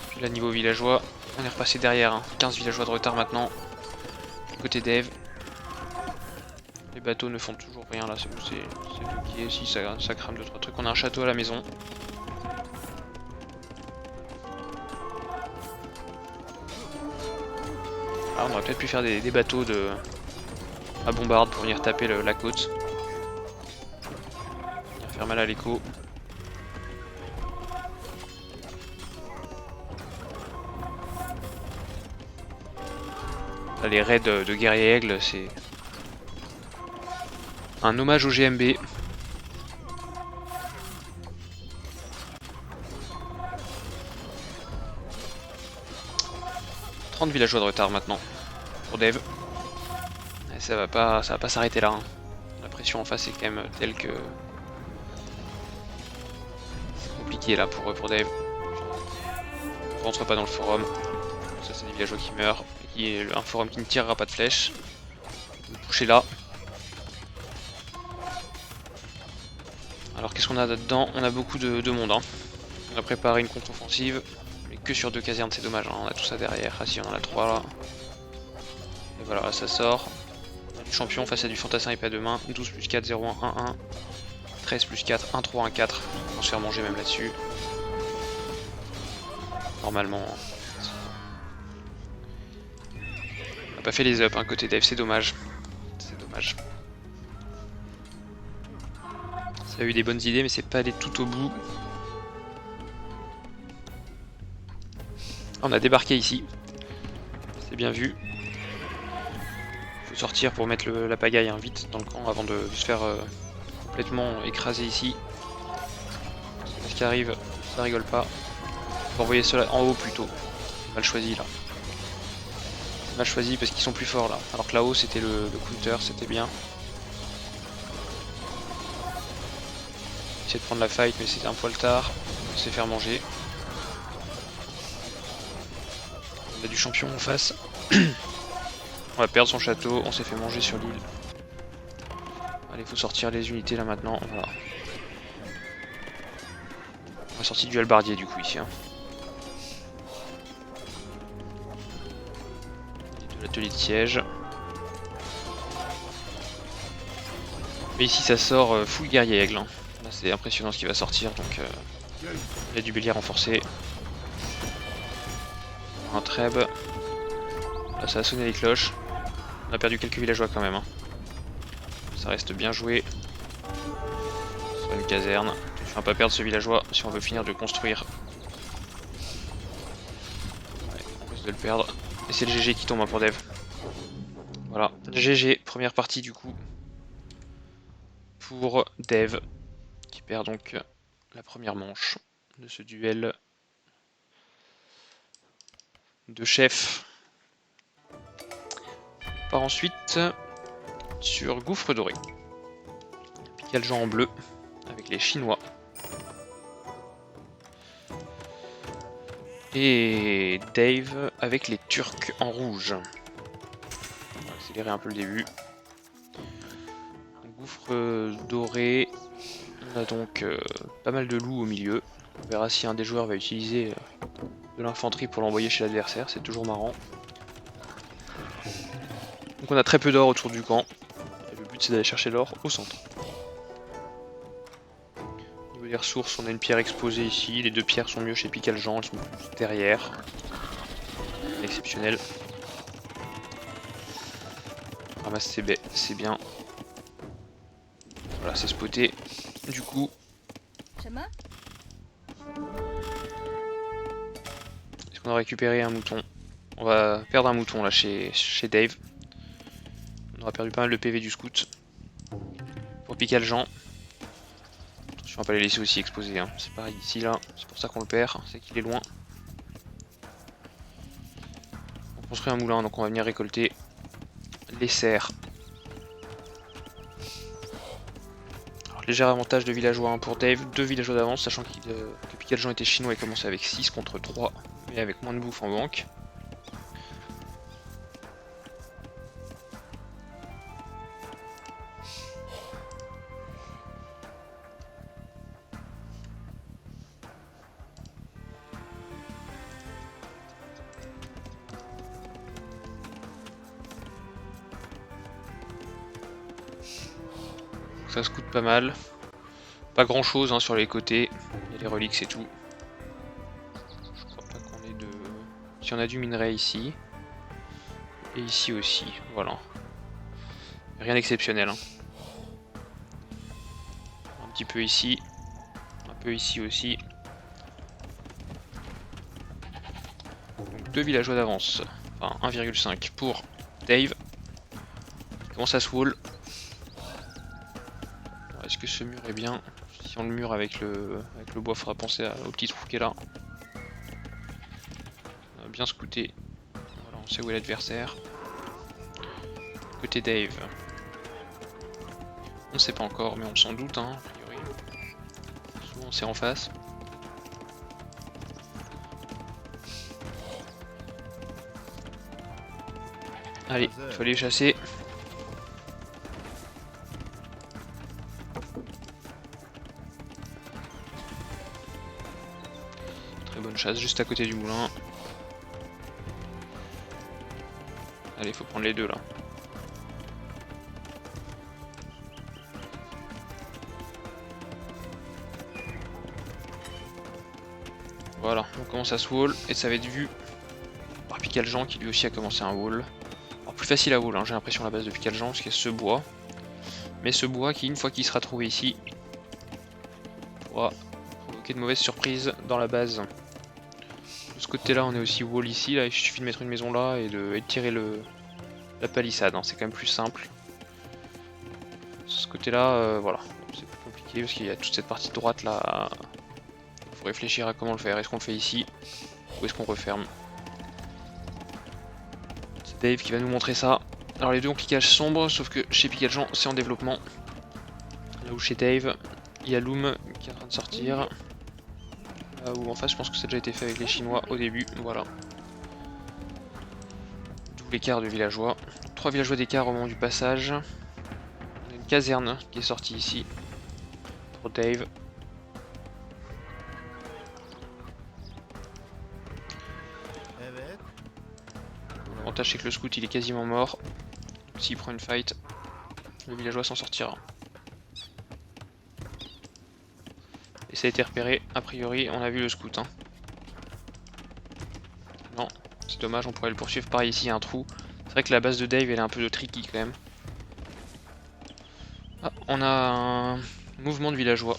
Puis là niveau villageois, on est repassé derrière, hein. 15 villageois de retard maintenant. Côté Dave, les bateaux ne font toujours rien là, c'est bloqué, si ça crame 2-3 trucs. On a un château à la maison. Ah, on aurait peut-être pu faire des bateaux à bombarde pour venir taper la côte. Venir faire mal à l'écho. Là, les raids de guerrier aigle, c'est un hommage au GMB. 30 villageois de retard maintenant pour Dev. Et ça va pas s'arrêter là. Hein. La pression en face est quand même telle que c'est compliqué là pour Dev. On rentre pas dans le forum. Ça c'est des villageois qui meurent. Et un forum qui ne tirera pas de flèches. Vous touchez là. Alors qu'est-ce qu'on a là-dedans? On a beaucoup de monde. Hein. On a préparé une contre-offensive. Mais que sur 2 casernes, c'est dommage. Hein. On a tout ça derrière. Ah si, on en a 3 là. Et voilà, là, ça sort. On a du champion face à du fantassin épée à 2 mains. 12 plus 4, 0, 1, 1, 1. 13 plus 4, 1, 3, 1, 4. On va se faire manger même là-dessus. Normalement. On n'a pas fait les ups hein, côté dev, c'est dommage. C'est dommage. Ça a eu des bonnes idées, mais c'est pas allé tout au bout. On a débarqué ici. C'est bien vu. Faut sortir pour mettre la pagaille hein, vite dans le camp avant de se faire complètement écraser ici. Ce qui arrive, ça rigole pas. Faut envoyer cela en haut plutôt. Mal choisi là. Mal choisi parce qu'ils sont plus forts là. Alors que là-haut c'était le counter, c'était bien. Essayer de prendre la fight mais c'était un poil tard. On s'est faire manger. On a du champion en face. On va perdre son château, on s'est fait manger sur l'île. Allez, faut sortir les unités là maintenant. Voilà. On a sorti du halbardier du coup ici. Hein. De l'atelier de siège. Mais ici ça sort full guerrier aigle. Hein. Là c'est impressionnant ce qui va sortir donc il y a du bélier renforcé. Un treb. Là ça a sonné les cloches. On a perdu quelques villageois quand même. Hein. Ça reste bien joué. Sur une caserne. Je ne pas perdre ce villageois si on veut finir de construire. Ouais, on risque de le perdre. Et c'est le GG qui tombe hein, pour Dev. Voilà, GG, première partie du coup. Pour Dev. Qui perd donc la première manche de ce duel de chef. On part ensuite sur Gouffre Doré. Picaljean en bleu avec les Chinois. Et Dave avec les Turcs en rouge. On va accélérer un peu le début. Gouffre doré. On a donc pas mal de loups au milieu. On verra si un des joueurs va utiliser de l'infanterie pour l'envoyer chez l'adversaire. C'est toujours marrant. Donc on a très peu d'or autour du camp. Et le but c'est d'aller chercher l'or au centre. Au niveau des ressources, on a une pierre exposée ici. Les 2 pierres sont mieux chez Picaljean, elles sont plus derrière. Exceptionnel. Ramasse ses baies, c'est bien. Voilà, c'est spoté. Du coup. Est-ce qu'on a récupéré un mouton? On va perdre un mouton là chez Dave. On aura perdu pas mal de PV du scout. Pour Picaljean. Attention à pas les laisser aussi exposés. Hein. C'est pareil ici là. C'est pour ça qu'on le perd. C'est qu'il est loin. On construit un moulin donc on va venir récolter les serres. Alors, léger avantage de villageois 1 pour Dave. 2 villageois d'avance sachant que Picaljean était chinois et commençait avec 6 contre 3. Mais avec moins de bouffe en banque. Ça se coûte pas mal. Pas grand chose hein, sur les côtés. Il y a les reliques, c'est tout. Je crois pas qu'on ait de. Si on a du minerai ici. Et ici aussi. Voilà. Rien d'exceptionnel. Hein. Un petit peu ici. Un peu ici aussi. Donc 2 villageois d'avance. Enfin 1,5 pour Dave. Il commence à se wall. Est-ce que ce mur est bien? Si on le mur avec le bois fera penser au petit trou qui est là. On va bien scouter. Voilà, on sait où est l'adversaire. Côté Dave. On ne sait pas encore, mais on s'en doute, hein, a priori. Souvent c'est en face. Allez, il faut aller chasser. Très bonne chasse, juste à côté du moulin. Allez, il faut prendre les deux là. Voilà, on commence à se wall et ça va être vu par Picaljean qui lui aussi a commencé un wall. Alors plus facile à wall, hein, j'ai l'impression à la base de Picaljean parce qu'il y a ce bois. Mais ce bois qui, une fois qu'il sera trouvé ici, pourra provoquer de mauvaises surprises dans la base. De ce côté là on est aussi wall ici, là il suffit de mettre une maison là et de tirer la palissade, hein, c'est quand même plus simple. De ce côté là, voilà, c'est plus compliqué parce qu'il y a toute cette partie de droite là. Faut réfléchir à comment le faire, est-ce qu'on le fait ici ou est-ce qu'on referme. C'est Dave qui va nous montrer ça. Alors les deux ont cliquage sombre, sauf que chez Picaljean c'est en développement. Là où chez Dave, il y a Loom qui est en train de sortir. Là où en face je pense que ça a déjà été fait avec les Chinois au début, voilà. D'où l'écart de villageois. 3 villageois d'écart au moment du passage. On a une caserne qui est sortie ici pour Dave. L'avantage c'est que le scout il est quasiment mort. S'il prend une fight, le villageois s'en sortira. Et ça a été repéré, a priori on a vu le scout. Hein. Non, c'est dommage, on pourrait le poursuivre par ici, il y a un trou. C'est vrai que la base de Dave elle est un peu de tricky quand même. Ah, on a un mouvement de villageois.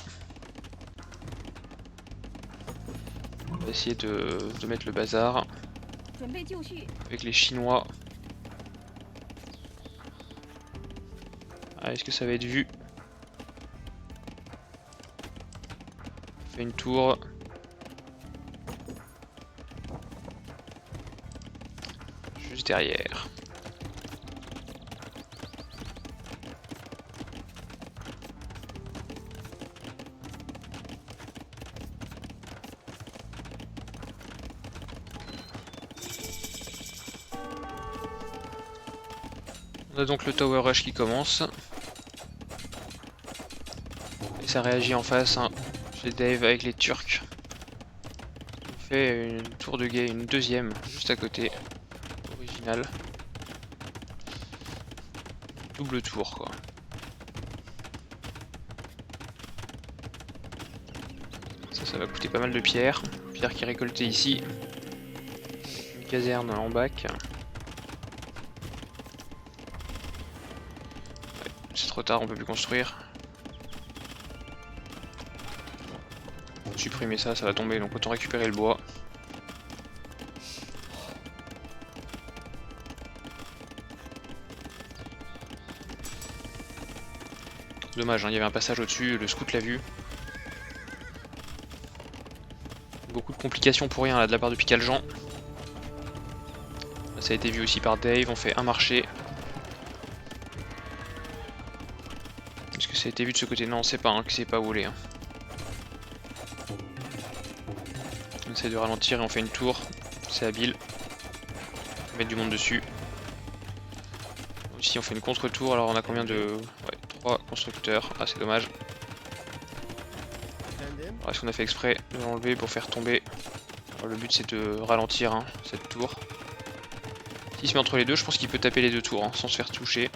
On va essayer de mettre le bazar. Avec les Chinois. Ah, est-ce que ça va être vu? On fait une tour. Juste derrière. On a donc le Tower Rush qui commence. Et ça réagit en face, hein, chez Dave avec les Turcs. Il fait une tour de guet, une deuxième, juste à côté. Original. Double tour quoi. Ça va coûter pas mal de pierres. Pierres qui est récoltée ici. Une caserne en bac. C'est trop tard, on peut plus construire. Supprimer ça, ça va tomber, donc autant récupérer le bois. Dommage, hein, il y avait un passage au-dessus, le scout l'a vu. Beaucoup de complications pour rien là de la part de Picaljean. Ça a été vu aussi par Dave, on fait un marché. Est-ce que ça a été vu de ce côté? Non, c'est pas, hein, que c'est pas volé. Hein. On essaie de ralentir et on fait une tour, c'est habile. On va mettre du monde dessus. Ici on fait une contre-tour, alors on a combien de... Ouais, 3 constructeurs, ah c'est dommage. Est-ce qu'on a fait exprès de l'enlever pour faire tomber? Alors, le but c'est de ralentir hein, cette tour. S'il se met entre les deux, je pense qu'il peut taper les deux tours hein, sans se faire toucher.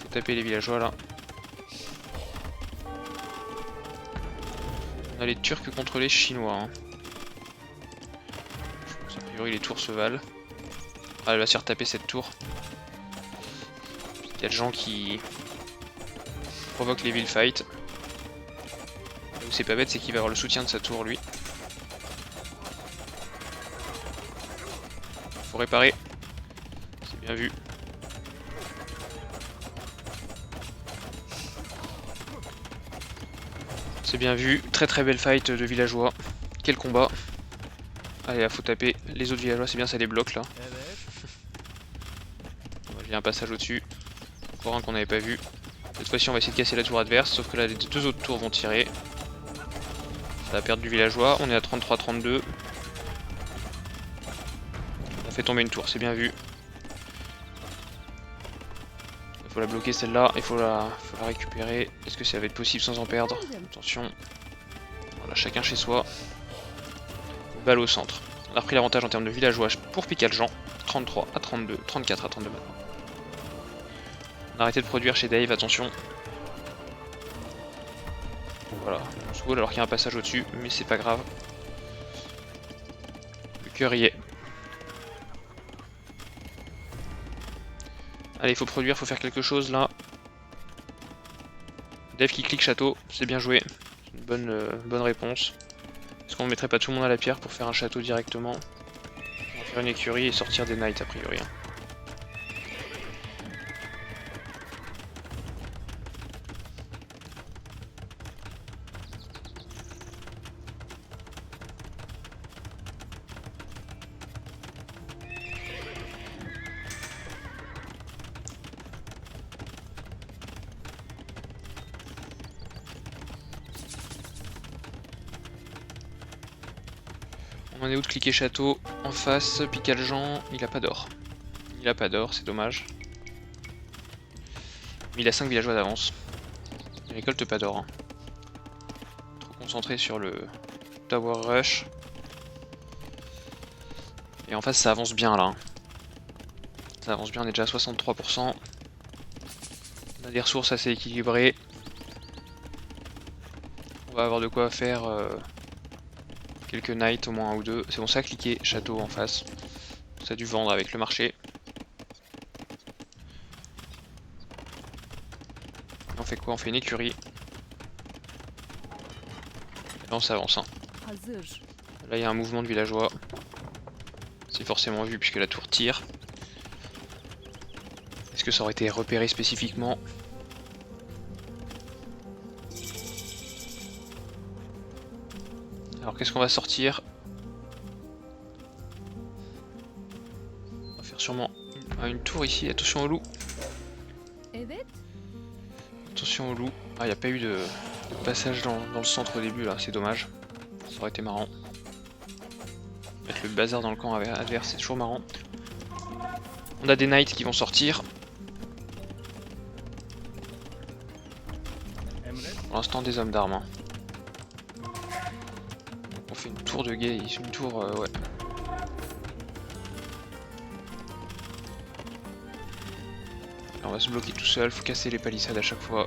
Faut taper les villageois là. On a les Turcs contre les Chinois. Hein. Je pense a priori les tours se valent. Ah, elle va se faire taper cette tour. Il y a des gens qui provoquent les villes fights. C'est pas bête, c'est qu'il va avoir le soutien de sa tour lui. Faut réparer. C'est bien vu. C'est bien vu. Très très belle fight de villageois. Quel combat. Allez, là faut taper les autres villageois, c'est bien, ça les bloque là. Il y a un passage au-dessus. Encore un qu'on n'avait pas vu. Cette fois-ci on va essayer de casser la tour adverse, sauf que là les deux autres tours vont tirer. Ça va perdre du villageois, on est à 33-32. On a fait tomber une tour, c'est bien vu. Il faut la bloquer celle-là, il faut la récupérer. Est-ce que ça va être possible sans en perdre? Attention. Voilà, chacun chez soi. Balle au centre. On a repris l'avantage en termes de villageois pour Picaljean. 33 à 32, 34 à 32 maintenant. On a arrêté de produire chez Dave, attention. Voilà, on se roule alors qu'il y a un passage au-dessus, mais c'est pas grave. Le cœur y est. Allez, il faut produire, il faut faire quelque chose là. Dave qui clique château, c'est bien joué. Une bonne réponse. Est-ce qu'on ne mettrait pas tout le monde à la pierre pour faire un château directement? On va faire une écurie et sortir des knights a priori. On en est où de cliquer château? En face, Picaljean, il a pas d'or. Il a pas d'or, c'est dommage. Mais il a 5 villageois d'avance. Il récolte pas d'or. Hein. Trop concentré sur le Tower Rush. Et en face ça avance bien là. Hein. Ça avance bien, on est déjà à 63%. On a des ressources assez équilibrées. On va avoir de quoi faire quelques knights, au moins un ou deux. C'est bon, ça a cliqué château en face. Ça a dû vendre avec le marché. Et on fait quoi? On fait une écurie. Et là on s'avance. Hein. Là il y a un mouvement de villageois. C'est forcément vu puisque la tour tire. Est-ce que ça aurait été repéré spécifiquement? Alors qu'est-ce qu'on va sortir? On va faire sûrement une tour ici, attention au loup. Attention au loup. Ah, il n'y a pas eu de passage dans le centre au début là, c'est dommage. Ça aurait été marrant. Mettre le bazar dans le camp adverse, c'est toujours marrant. On a des knights qui vont sortir. Pour l'instant des hommes d'armes. Hein. On fait une tour de guet, une tour ouais. Là, on va se bloquer tout seul, faut casser les palissades à chaque fois.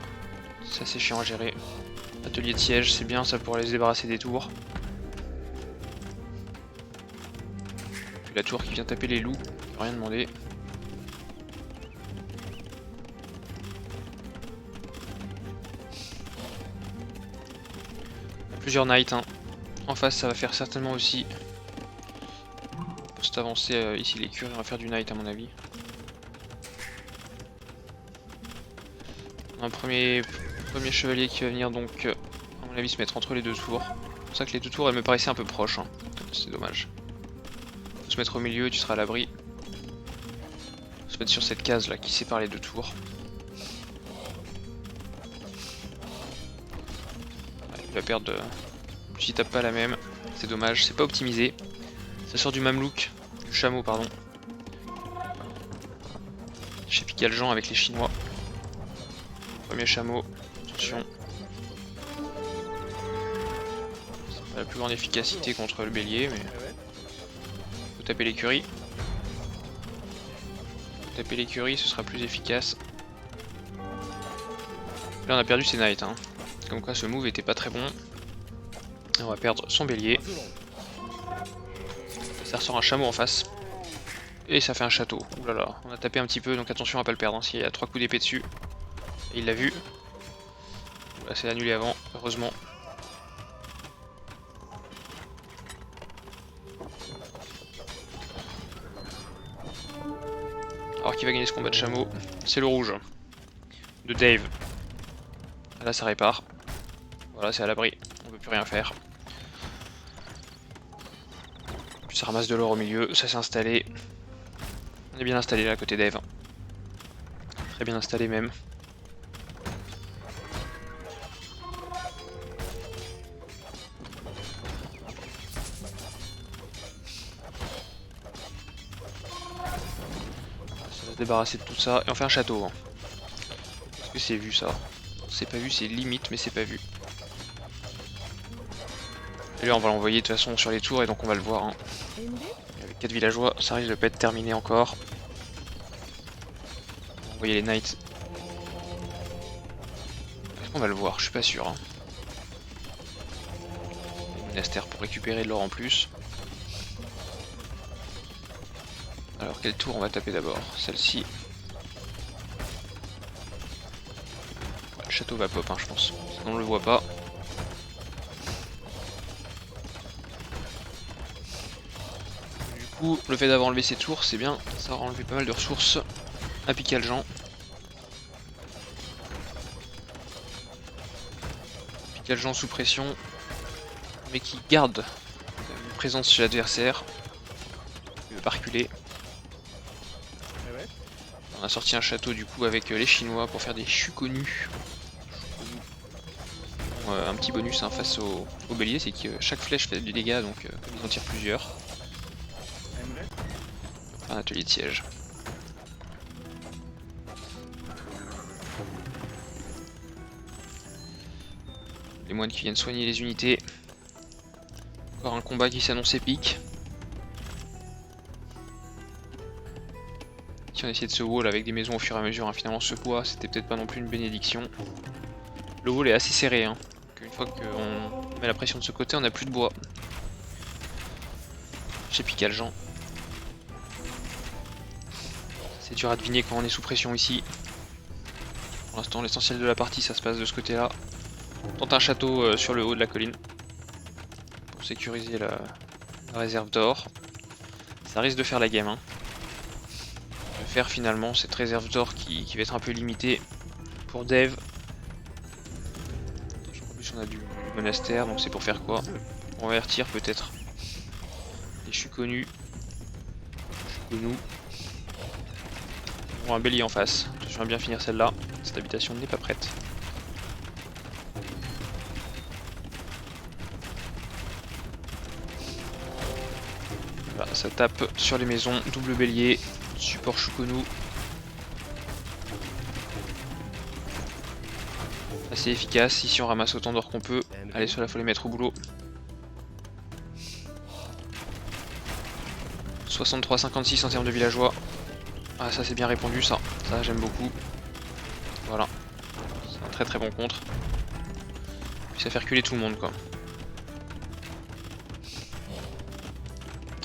C'est assez chiant à gérer. Atelier de siège, c'est bien ça pour aller se débarrasser des tours. Puis la tour qui vient taper les loups, rien demandé. Plusieurs knights, hein. En face ça va faire certainement aussi. Pour cet avancé ici l'écurie, on va faire du knight à mon avis. On a un premier chevalier qui va venir donc à mon avis se mettre entre les deux tours. C'est pour ça que les deux tours elles me paraissaient un peu proches. Hein. C'est dommage. Faut se mettre au milieu, tu seras à l'abri. Faut se mettre sur cette case là qui sépare les deux tours. Ouais, il va perdre. S'il tape pas la même, c'est dommage, c'est pas optimisé. Ça sort du mamelouk, du chameau pardon. Chez Picaljean avec les Chinois. Premier chameau, attention. C'est pas la plus grande efficacité contre le bélier, mais faut taper l'écurie. Taper l'écurie, ce sera plus efficace. Là on a perdu ses knights, hein. Comme quoi ce move était pas très bon. Et on va perdre son bélier. Ça ressort un chameau en face. Et ça fait un château. Ouh là là, on a tapé un petit peu, donc attention à pas le perdre. Hein, s'il y a 3 coups d'épée dessus. Et il l'a vu. Là c'est annulé avant, heureusement. Alors qui va gagner ce combat de chameau? C'est le rouge. De Dave. Là ça répare. Voilà, c'est à l'abri. On peut plus rien faire. Puis ça ramasse de l'or au milieu. Ça s'est installé. On est bien installé là à côté Dave. Très bien installé même. Ça va se débarrasser de tout ça. Et on fait un château. Hein. Est-ce que c'est vu ça? C'est pas vu, c'est limite, mais c'est pas vu. Et là on va l'envoyer de toute façon sur les tours et donc on va le voir. Hein. Avec 4 villageois, ça risque de pas être terminé encore. On va envoyer les knights. Est-ce qu'on va le voir? Je suis pas sûr. Hein. Les monastères pour récupérer de l'or en plus. Alors quelle tour on va taper d'abord? Celle-ci. Ouais, le château va pop hein, je pense. Sinon on le voit pas. Du coup, le fait d'avoir enlevé ces tours, c'est bien. Ça aura enlevé pas mal de ressources à Picaljean. Picaljean sous pression. Mais qui garde une présence chez l'adversaire. Il veut pas reculer. On a sorti un château du coup avec les Chinois pour faire des chuconus. Un petit bonus hein, face au bélier, c'est que chaque flèche fait du dégât, donc comme ils en tirent plusieurs. Un atelier de siège. Les moines qui viennent soigner les unités. Encore un combat qui s'annonce épique. Si on essayait de se wall avec des maisons au fur et à mesure, hein, finalement ce bois c'était peut-être pas non plus une bénédiction. Le wall est assez serré, hein. Une fois qu'on met la pression de ce côté, on n'a plus de bois. Chez Picaljean. C'est dur à deviner quand on est sous pression ici. Pour l'instant, l'essentiel de la partie, ça se passe de ce côté-là. On tente un château sur le haut de la colline. Pour sécuriser la réserve d'or. Ça risque de faire la game. Hein. De faire finalement cette réserve d'or qui va être un peu limitée pour Dave. En plus, on a du monastère, donc c'est pour faire quoi? Pour avertir peut-être les chuconus. Chuconous. On a un bélier en face. Je vais bien finir celle-là. Cette habitation n'est pas prête. Voilà, ça tape sur les maisons. Double bélier. Support Chukonou. Assez efficace. Ici on ramasse autant d'or qu'on peut. Allez, cela faut les mettre au boulot. 63-56 en termes de villageois. Ah ça c'est bien répondu ça. Ça j'aime beaucoup. Voilà. C'est un très très bon contre. Puis ça fait reculer tout le monde quoi.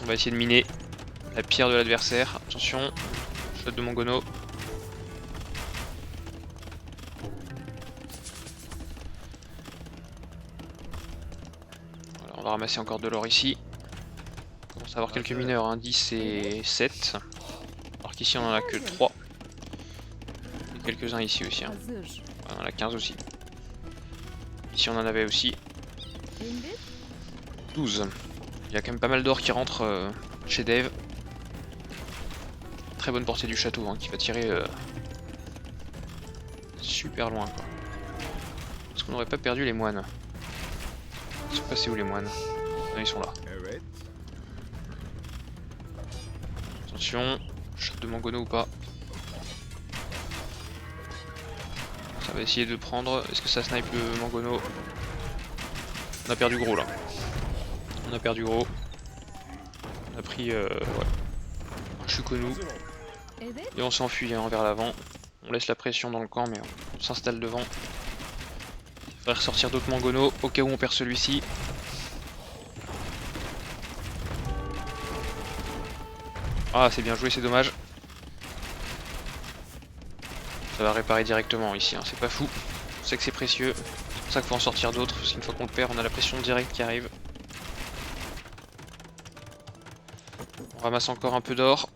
On va essayer de miner la pierre de l'adversaire. Attention. Shot de Mongono. Voilà, on va ramasser encore de l'or ici. On commence à avoir quelques mineurs, hein, 10 et 7. Alors qu'ici on en a que 3. Et quelques-uns ici aussi. Hein. On en a 15 aussi. Ici on en avait aussi 12. Il y a quand même pas mal d'or qui rentre chez Dave. Très bonne portée du château hein, qui va tirer super loin. Est-ce qu'on n'aurait pas perdu les moines? Ils sont passés où les moines? Non, ils sont là. Attention, shot de Mongono ou pas? Ça va essayer de prendre. Est-ce que ça snipe le Mongono? On a perdu gros là. On a perdu gros. On a pris ouais, un Chukonou. Et on s'enfuit hein, vers l'avant. On laisse la pression dans le camp mais on s'installe devant. Il faudrait ressortir d'autres Mongono au cas où on perd celui-ci. Ah c'est bien joué, c'est dommage. Ça va réparer directement ici, hein, c'est pas fou. On sait que c'est précieux. C'est pour ça qu'il faut en sortir d'autres, parce qu'une fois qu'on le perd, on a la pression directe qui arrive. On ramasse encore un peu d'or.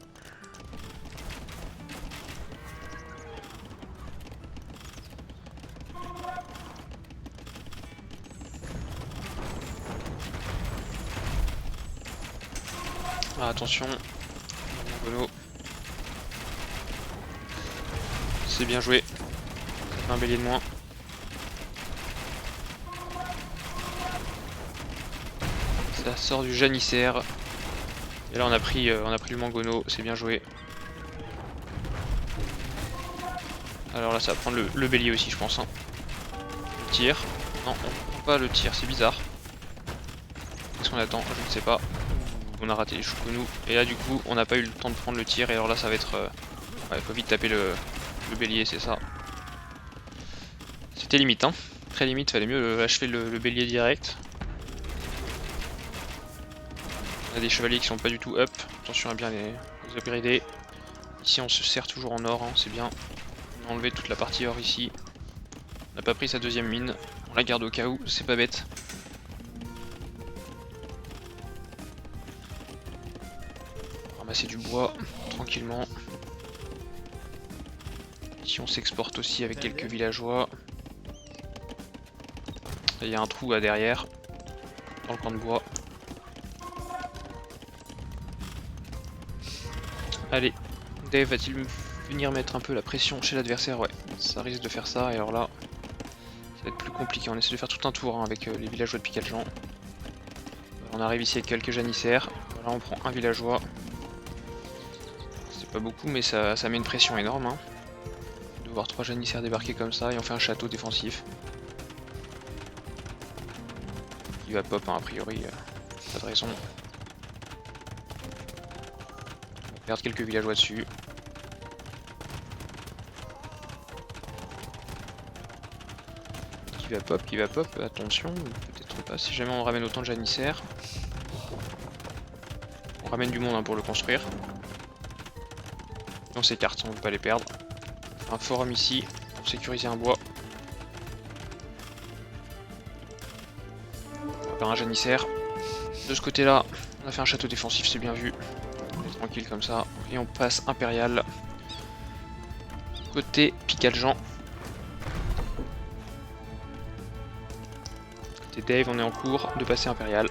Ah, attention, Gono. C'est bien joué. Ça fait un bélier de moins. Ça sort du janissaire. Et là on a pris le mangono, c'est bien joué. Alors là ça va prendre le bélier aussi je pense. Hein. Le tir. Non, on prend pas le tir, c'est bizarre. Qu'est-ce qu'on attend? Je ne sais pas. On a raté les Shukonu. Et là du coup on n'a pas eu le temps de prendre le tir et alors là ça va être... ouais, faut vite taper le bélier, c'est ça. C'était limite hein. Très limite, fallait mieux achever le bélier direct. On a des chevaliers qui sont pas du tout up. Attention à bien les upgrader. Ici on se sert toujours en or, hein, c'est bien. On a enlevé toute la partie or ici. On n'a pas pris sa deuxième mine. On la garde au cas où, c'est pas bête. Ramasser du bois tranquillement. Ici on s'exporte aussi avec quelques villageois. Il y a un trou à derrière, dans le camp de bois. Allez, Dave va-t-il venir mettre un peu la pression chez l'adversaire? Ouais, ça risque de faire ça, et alors là, ça va être plus compliqué. On essaie de faire tout un tour hein, avec les villageois de Picaljan. On arrive ici avec quelques janissaires. Voilà, on prend un villageois. C'est pas beaucoup, mais ça met une pression énorme. Hein. De voir 3 janissaires débarquer comme ça, et on fait un château défensif. Il va pop, hein, a priori, pas de raison. On perd quelques villageois dessus. Qui va pop, attention, peut-être pas, si jamais on ramène autant de janissaires. On ramène du monde hein, pour le construire. Et on s'écarte, on ne veut pas les perdre. Un forum ici, pour sécuriser un bois. On va faire un janissaire. De ce côté-là, on a fait un château défensif, c'est bien vu. On est tranquille comme ça. Et on passe impérial. Côté Picaljan. Côté Dave, on est en cours de passer impérial.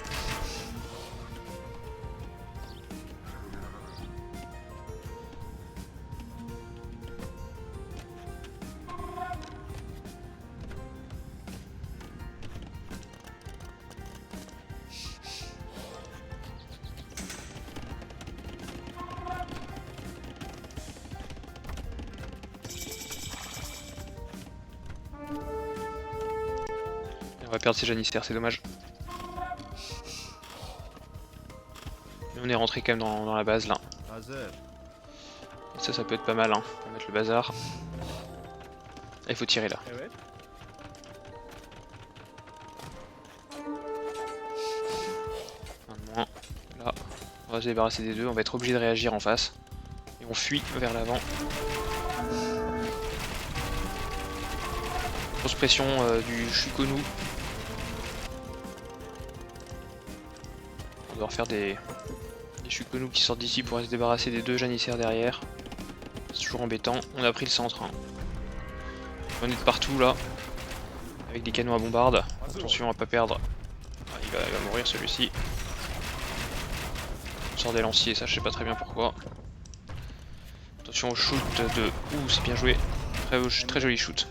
On va perdre ses janissaires, c'est dommage. Mais on est rentré quand même dans la base là. Et ça peut être pas mal hein, pour mettre le bazar. Ah, il faut tirer là. Un de moins. Là, on va se débarrasser des deux, on va être obligé de réagir en face. Et on fuit vers l'avant. Grosse pression du Shukonu. On doit refaire des Shukonu qui sortent d'ici pour se débarrasser des 2 janissaires derrière. C'est toujours embêtant. On a pris le centre. Hein. On est de partout là. Avec des canons à bombarde. Attention à pas perdre. Ah, il va mourir celui-ci. On sort des lanciers, ça je sais pas très bien pourquoi. Attention au shoot de... Ouh, c'est bien joué. Très joli shoot.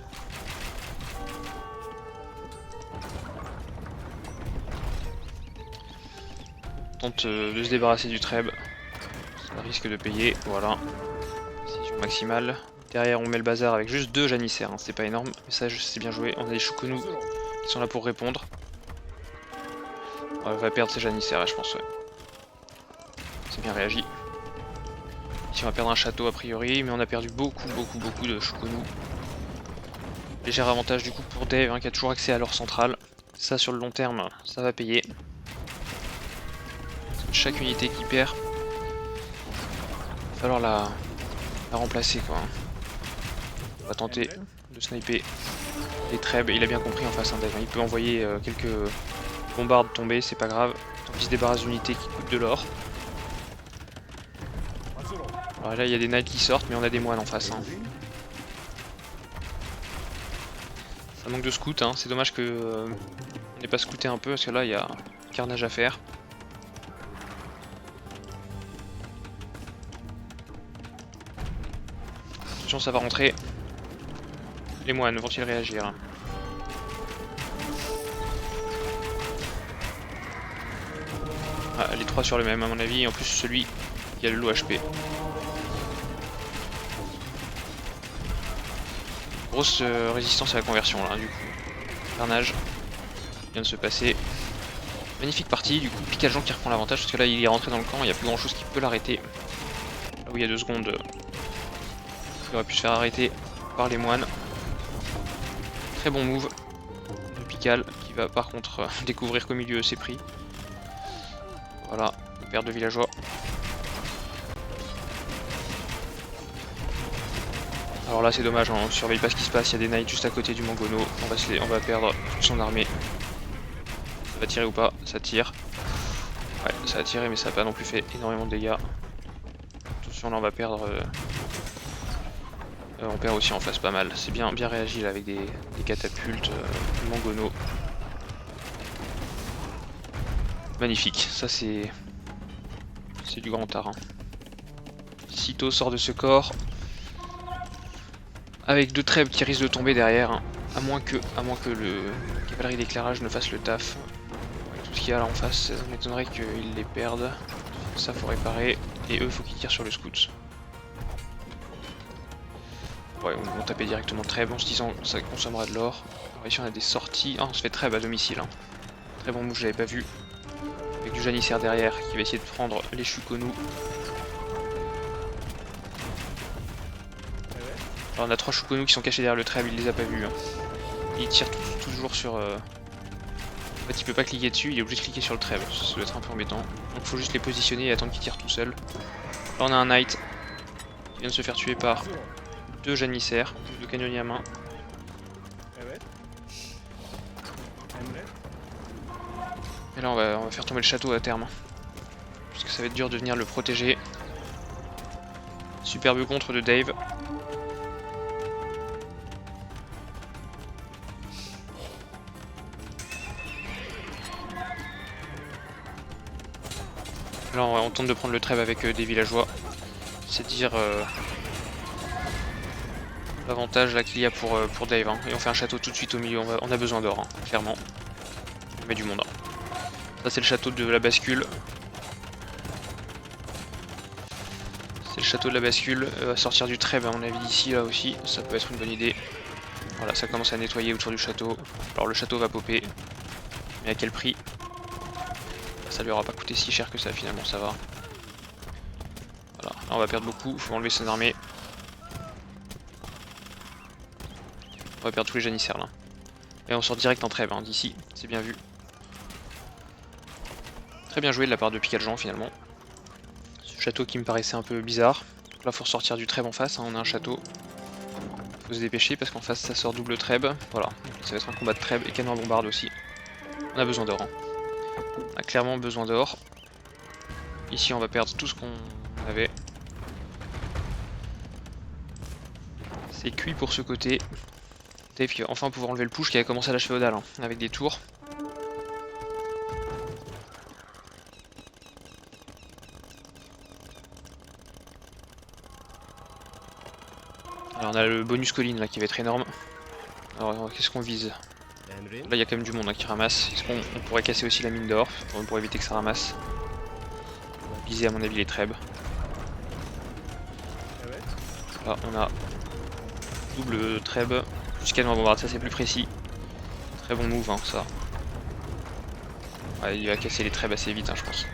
Tente de se débarrasser du treb. Ça risque de payer, voilà. Précision maximale. Derrière on met le bazar avec juste 2 janissaires, hein. C'est pas énorme, mais ça c'est bien joué. On a des Shukonu qui sont là pour répondre. On va perdre ces janissaires là je pense, ouais. C'est bien réagi. Ici on va perdre un château a priori, mais on a perdu beaucoup de Shukonu. Léger avantage du coup pour Dave hein, qui a toujours accès à l'or central. Ça sur le long terme, ça va payer. Chaque unité qui perd, il va falloir la remplacer quoi. On va tenter de sniper les trebs, il a bien compris en face hein, Dave. Il peut envoyer quelques bombardes tomber, c'est pas grave. Tant qu'il se débarrasse d'unités qui coûtent de l'or. Alors là il y a des knights qui sortent, mais on a des moines en face. Hein. Ça manque de scout, hein. C'est dommage que on n'ait pas scouté un peu, parce que là il y a carnage à faire. Attention, ça va rentrer. Les moines vont-ils réagir? Ah, les 3 sur le même à mon avis, et en plus celui qui a le lot HP. Grosse résistance à la conversion là du coup. Carnage vient de se passer. Magnifique partie, du coup Picaljean qui reprend l'avantage parce que là il est rentré dans le camp, il n'y a plus grand chose qui peut l'arrêter. Là où il y a 2 secondes, il aurait pu se faire arrêter par les moines. Très bon move de Pical qui va par contre découvrir qu'au milieu c'est pris. Voilà, perte de villageois. Alors là c'est dommage, on surveille pas ce qui se passe, il y a des knights juste à côté du Mongono, on va perdre toute son armée. Ça va tirer ou pas? Ça tire. Ouais, ça a tiré mais ça n'a pas non plus fait énormément de dégâts. Attention là on va perdre... on perd aussi en face pas mal, c'est bien réagi là avec des catapultes Mongono. Magnifique, ça c'est du grand art. Hein. Sitôt sort de ce corps. Avec 2 trèbes qui risquent de tomber derrière, hein. à moins que le cavalerie d'éclairage ne fasse le taf. Avec tout ce qu'il y a là en face, ça m'étonnerait qu'ils les perdent. Ça faut réparer, et eux faut qu'ils tirent sur le scout. Ouais, on va taper directement trèbe en se disant que ça consommera de l'or. Ici on a des sorties, ah on se fait trèbe à domicile. Hein. Très bon move, j'avais pas vu. Avec du janissaire derrière qui va essayer de prendre les Shukonu. Alors on a 3 Shukonu qui sont cachés derrière le trèbe, il les a pas vus. Hein. Il tire toujours sur... En fait il peut pas cliquer dessus, il est obligé de cliquer sur le trèbe, ça doit être un peu embêtant. Donc il faut juste les positionner et attendre qu'ils tirent tout seul. Là on a un knight qui vient de se faire tuer par 2 janissaires, 2 canonniers à main. Et là on va faire tomber le château à terme. Parce que ça va être dur de venir le protéger. Superbe contre de Dave. Là on tente de prendre le trève avec des villageois. C'est dire l'avantage là qu'il y a pour Dave. Hein. Et on fait un château tout de suite au milieu, on a besoin d'or, hein, clairement. On met du monde. Hein. Ça c'est le château de la bascule. C'est le château de la bascule. Sortir du trèbe à mon avis d'ici là aussi, ça peut être une bonne idée. Voilà, ça commence à nettoyer autour du château. Alors le château va popper. Mais à quel prix? Ça lui aura pas coûté si cher que ça finalement, ça va. Voilà, là on va perdre beaucoup, il faut enlever son armée. On va perdre tous les janissaires là. Et on sort direct en trêve hein, d'ici, c'est bien vu. Très bien joué de la part de Picaljean finalement. Ce château qui me paraissait un peu bizarre. Donc là faut ressortir du trêve en face, hein, on a un château. Faut se dépêcher parce qu'en face ça sort double trêve. Voilà, ça va être un combat de trêve et canon à bombarde aussi. On a besoin d'or. Hein. On a clairement besoin d'or. Ici on va perdre tout ce qu'on avait. C'est cuit pour ce côté. Dave qui va enfin pouvoir enlever le push qui avait commencé à l'âge féodal hein, avec des tours. Alors on a le bonus colline là qui va être énorme. Alors qu'est-ce qu'on vise? Là il y a quand même du monde hein, qui ramasse. Est-ce qu'on pourrait casser aussi la mine d'or pour éviter que ça ramasse? On va viser à mon avis les trèbes. Là on a double trèbe. Jusqu'à nous bombarde, ça c'est plus précis. Très bon move hein, ça. Ouais, il va casser les trèbes assez vite hein, je pense.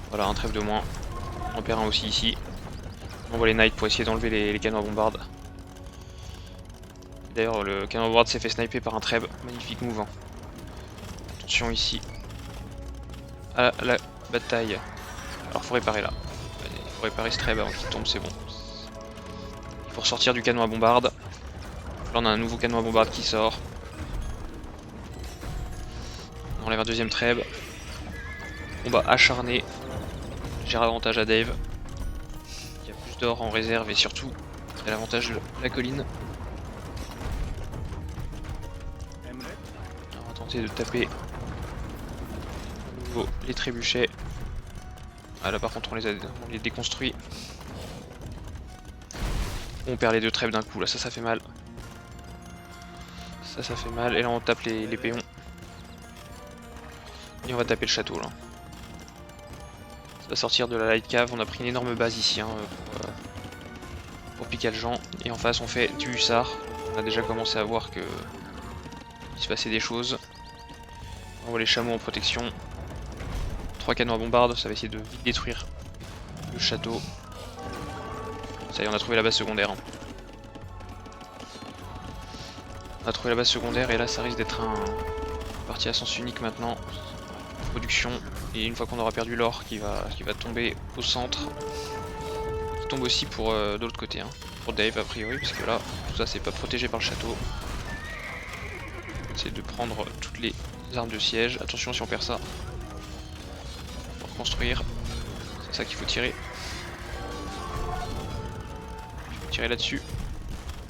Voilà un trèbe de moins. On en perd un aussi ici. On envoie les knights pour essayer d'enlever les canons à bombarde. D'ailleurs le canon à bombarde s'est fait sniper par un trèbe. Magnifique move. Hein. Attention ici. À la bataille. Alors faut réparer là. Il faut réparer ce trèbe avant qu'il tombe, c'est bon. Il faut ressortir du canon à bombarde. Là on a un nouveau canon à bombarde qui sort. On enlève un deuxième trèbe. Combat acharné. J'ai avantage à Dave. Il y a plus d'or en réserve et surtout il y a l'avantage de la colline. On va tenter de taper à nouveau les trébuchets. Ah là par contre on les déconstruit. On perd les deux trèbes d'un coup, là ça fait mal. Ça fait mal, et là on tape les péons. Et on va taper le château là. Ça va sortir de la light cave, on a pris une énorme base ici hein, pour piquer le gens. Et en face on fait du hussard. On a déjà commencé à voir que il se passait des choses. On voit les chameaux en protection. 3 canons à bombarde, ça va essayer de vite détruire le château. Ça y est, on a trouvé la base secondaire. On a trouvé la base secondaire et là ça risque d'être un parti à sens unique maintenant. Production, et une fois qu'on aura perdu l'or qui va tomber au centre, qui tombe aussi pour de l'autre côté, hein, pour Dave a priori, parce que là tout ça c'est pas protégé par le château. C'est de prendre toutes les armes de siège. Attention si on perd ça. Pour construire, c'est ça qu'il faut tirer. Il faut tirer là-dessus.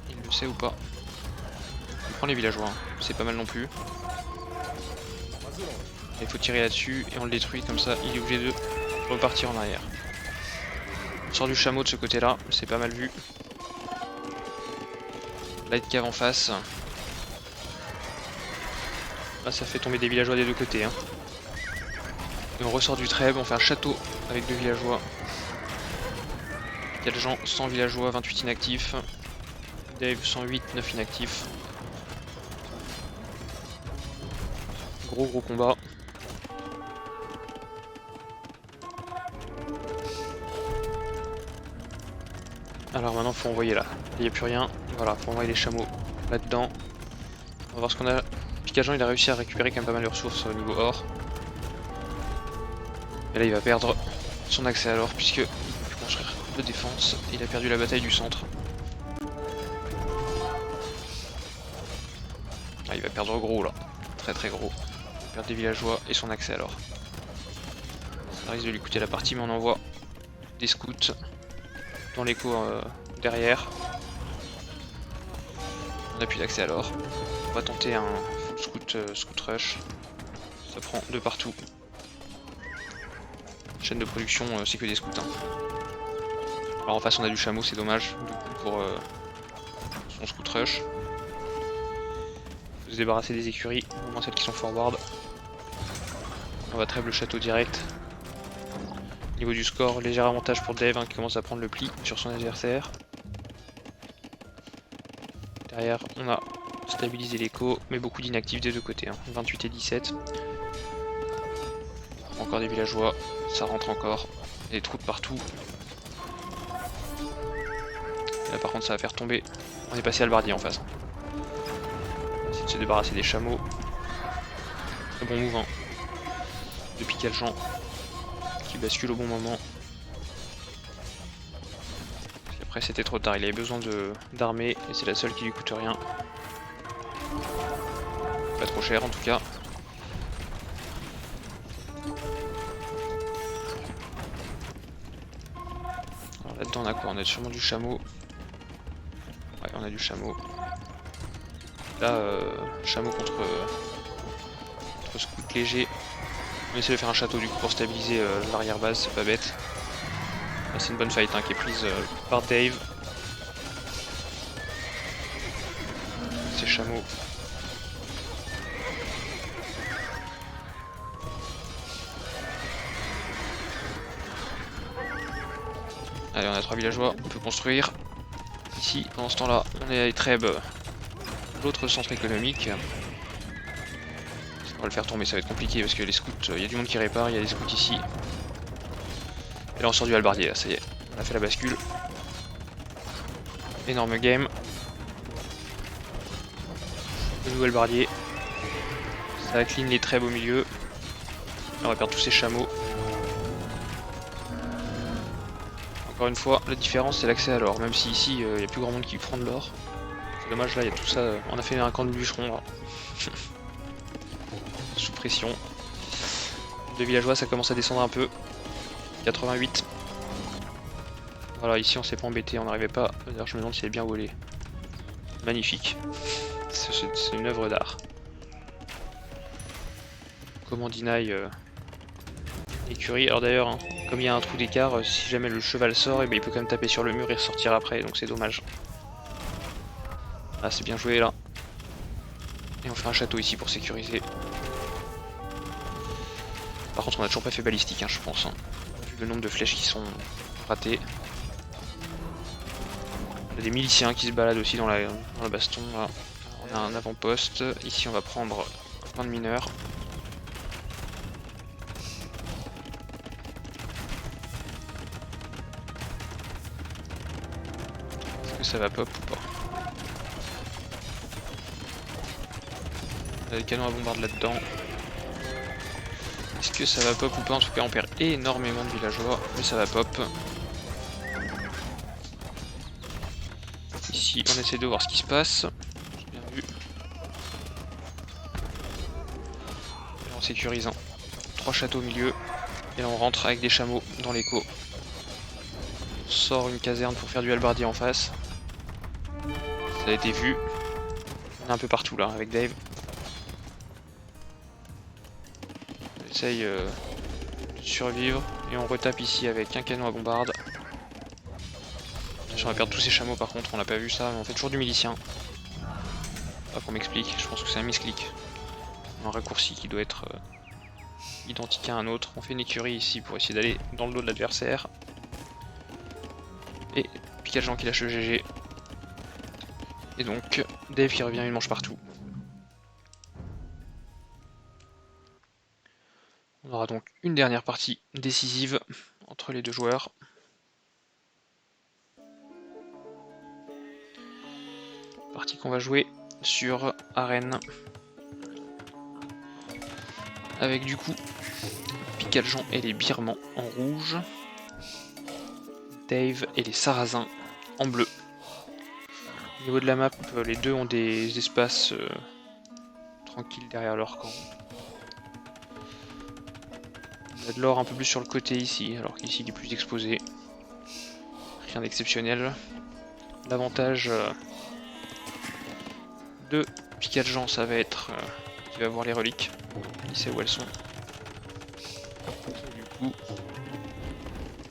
Il le sait ou pas. On prend les villageois, hein. C'est pas mal non plus. Il faut tirer là-dessus et on le détruit comme ça, il est obligé de repartir en arrière. On sort du chameau de ce côté-là, c'est pas mal vu. Light cave en face. Là ça fait tomber des villageois des deux côtés. Hein. Et on ressort du trèbe, on fait un château avec 2 villageois. 4 gens, 100 villageois, 28 inactifs. Dave 108, 9 inactifs. Gros combat. Alors maintenant faut envoyer là, il n'y a plus rien, voilà, faut envoyer les chameaux là-dedans. On va voir ce qu'on a. Picageant il a réussi à récupérer quand même pas mal de ressources au niveau or. Et là il va perdre son accès à l'or puisque il peut plus construire de défense. Il a perdu la bataille du centre. Ah, il va perdre gros là, très gros. Il va perdre des villageois et son accès à l'or. Ça risque de lui coûter la partie mais on envoie des scouts dans l'écho derrière. On n'a plus d'accès à l'or. On va tenter un full scout rush. Ça prend de partout. Chaîne de production, c'est que des scouts. Hein. Alors en face on a du chameau, c'est dommage du coup, pour son scout rush. Faut se débarrasser des écuries, au moins celles qui sont forward. On va trêve le château direct. Niveau du score, léger avantage pour Dave hein, qui commence à prendre le pli sur son adversaire. Derrière, on a stabilisé l'écho, mais beaucoup d'inactifs des deux côtés. Hein. 28 et 17. Encore des villageois, ça rentre encore. Des trous de partout. Et là par contre ça va faire tomber. On est passé hallebardier en face. On va essayer de se débarrasser des chameaux. Très bon mouvement. De Picageant. Qui bascule au bon moment. Et après c'était trop tard, il avait besoin d'armée et c'est la seule qui lui coûte rien. Pas trop cher en tout cas. Alors là-dedans on a quoi? On a sûrement du chameau. Ouais on a du chameau. Là chameau contre scout léger. On va essayer de faire un château du coup pour stabiliser l'arrière base, c'est pas bête. C'est une bonne fight hein, qui est prise par Dave. Ces chameaux. Allez on a 3 villageois, on peut construire. Ici, pendant ce temps-là, on est à Etreb, l'autre centre économique. On va le faire tomber, ça va être compliqué parce que les scouts, il y a du monde qui répare, il y a des scouts ici. Et là on sort du hallebardier, là, ça y est, on a fait la bascule. Énorme game. Le nouveau hallebardier. Ça clean les trèbes au milieu. Là, on va perdre tous ces chameaux. Encore une fois, la différence c'est l'accès à l'or, même si ici il n'y a plus grand monde qui prend de l'or. C'est dommage, là il y a tout ça, on a fait un camp de bûcheron là. Sous pression. Les villageois ça commence à descendre un peu. 88. Voilà, ici on s'est pas embêté, on n'arrivait pas. D'ailleurs je me demande s'il est bien volé. Magnifique. C'est une œuvre d'art. Comment deny écurie. Alors d'ailleurs, hein, Comme il y a un trou d'écart, si jamais le cheval sort, et ben il peut quand même taper sur le mur et ressortir après, donc c'est dommage. Ah, c'est bien joué là. Et on fait un château ici pour sécuriser. Par contre on a toujours pas fait balistique hein, je pense, hein, vu le nombre de flèches qui sont ratées. On a des miliciens qui se baladent aussi dans la baston là. On a un avant-poste, ici on va prendre un point de mineur. Est-ce que ça va pop ou pas? On a des canons à bombarde là-dedans. Est-ce que ça va pop ou pas? En tout cas on perd énormément de villageois, mais ça va pop. Ici on essaie de voir ce qui se passe. J'ai bien vu. Et en sécurisant 3 châteaux au milieu. Et là on rentre avec des chameaux dans l'écho. On sort une caserne pour faire du halbardier en face. Ça a été vu. On est un peu partout là avec Dave. On essaye de survivre et on retape ici avec un canon à bombarde. On va perdre tous ces chameaux par contre, on l'a pas vu ça, mais on fait toujours du milicien. Pas qu'on m'explique, je pense que c'est un misclick. Un raccourci qui doit être identique à un autre. On fait une écurie ici pour essayer d'aller dans le dos de l'adversaire. Et Pikachu qui lâche le GG. Et donc Dave qui revient, il mange partout. On aura donc une dernière partie décisive entre les deux joueurs. Partie qu'on va jouer sur arène. Avec du coup Pikachu et les Birmans en rouge. Dave et les Sarrasins en bleu. Au niveau de la map, les deux ont des espaces tranquilles derrière leur camp. On a de l'or un peu plus sur le côté ici, alors qu'ici il est plus exposé. Rien d'exceptionnel. L'avantage de Pikachu, ça va être qu'il va voir les reliques. Il sait où elles sont. Du coup,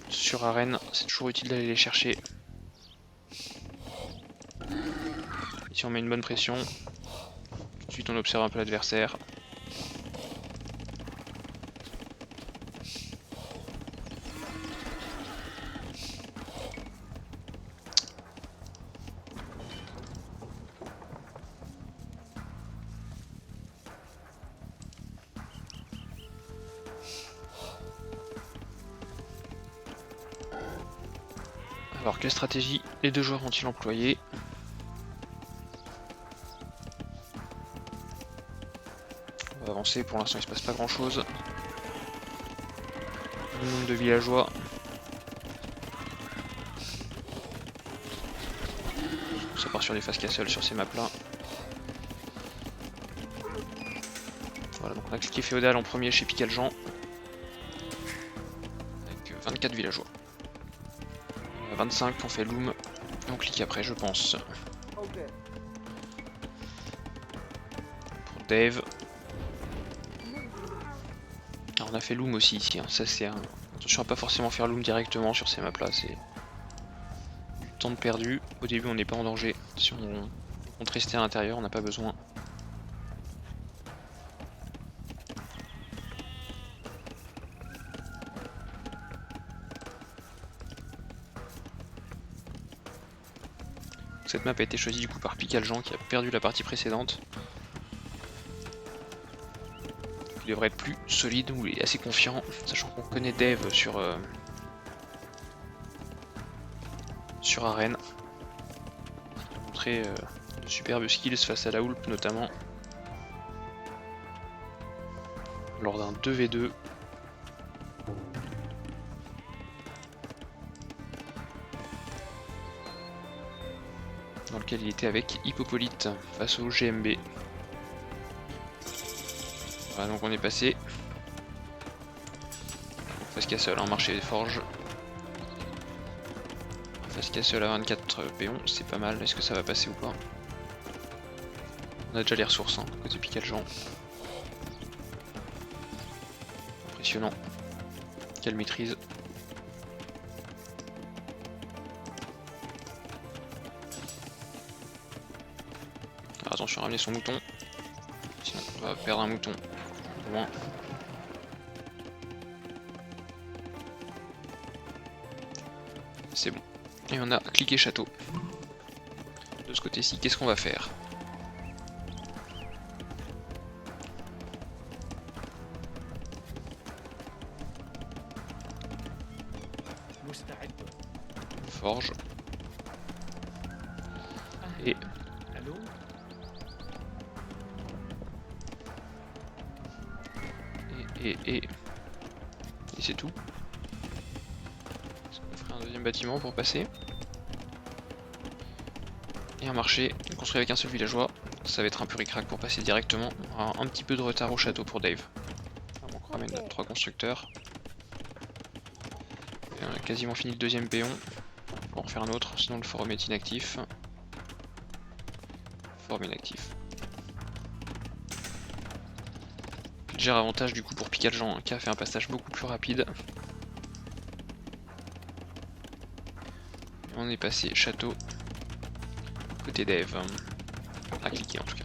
sur arène, c'est toujours utile d'aller les chercher. Ici on met une bonne pression. Tout de suite on observe un peu l'adversaire. Alors quelle stratégie les deux joueurs ont-ils employé? On va avancer, pour l'instant il se passe pas grand chose. Le nombre de villageois. Ça part sur des phases castle sur ces maps là. Voilà, donc on a cliqué féodal en premier chez Pikachu. Avec 24 villageois. 25, on fait loom et on clique après je pense. Pour Dave. Alors on a fait loom aussi ici, hein. Ça c'est un... Attention à pas forcément faire loom directement sur ces maps là, c'est du temps de perdu. Au début on n'est pas en danger, si on compte rester à l'intérieur on n'a pas besoin. Cette map a été choisie du coup par Pikachu qui a perdu la partie précédente. Il devrait être plus solide ou il est assez confiant, sachant qu'on connaît Dave sur arène. Il a montré de superbes skills face à la Hulp notamment. Lors d'un 2v2. Dans lequel il était avec Hippopolyte face au GMB. Voilà, donc on est passé. Face castle, hein, marché des forges. Face castle à 24 péons, c'est pas mal. Est-ce que ça va passer ou pas? On a déjà les ressources, hein, côté Pikachu. Impressionnant. Quelle maîtrise. Faire attention à ramener son mouton. Sinon on va perdre un mouton. Loin. C'est bon. Et on a cliqué château. De ce côté-ci, qu'est-ce qu'on va faire? Forge. Et et c'est tout. On ferait un deuxième bâtiment pour passer. Et un marché construit avec un seul villageois. Ça va être un peu ric-rac pour passer directement. On aura un petit peu de retard au château pour Dave. Donc on ramène notre 3 constructeurs. Et on a quasiment fini le deuxième péon. On va en faire un autre, sinon le forum est inactif. Forum inactif. Léger avantage du coup pour Picaljean qui a fait un passage beaucoup plus rapide. Et on est passé château côté Dave. À cliquer en tout cas.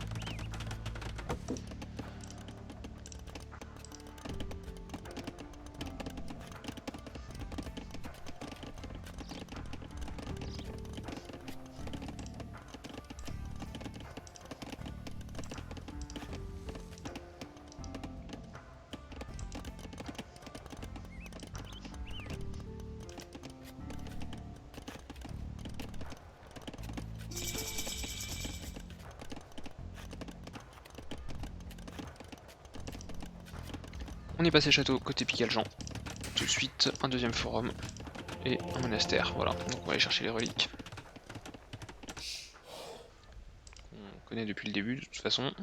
On est passé château côté Picaljean. Tout de suite un deuxième forum et un monastère. Voilà, donc on va aller chercher les reliques. On connaît depuis le début de toute façon.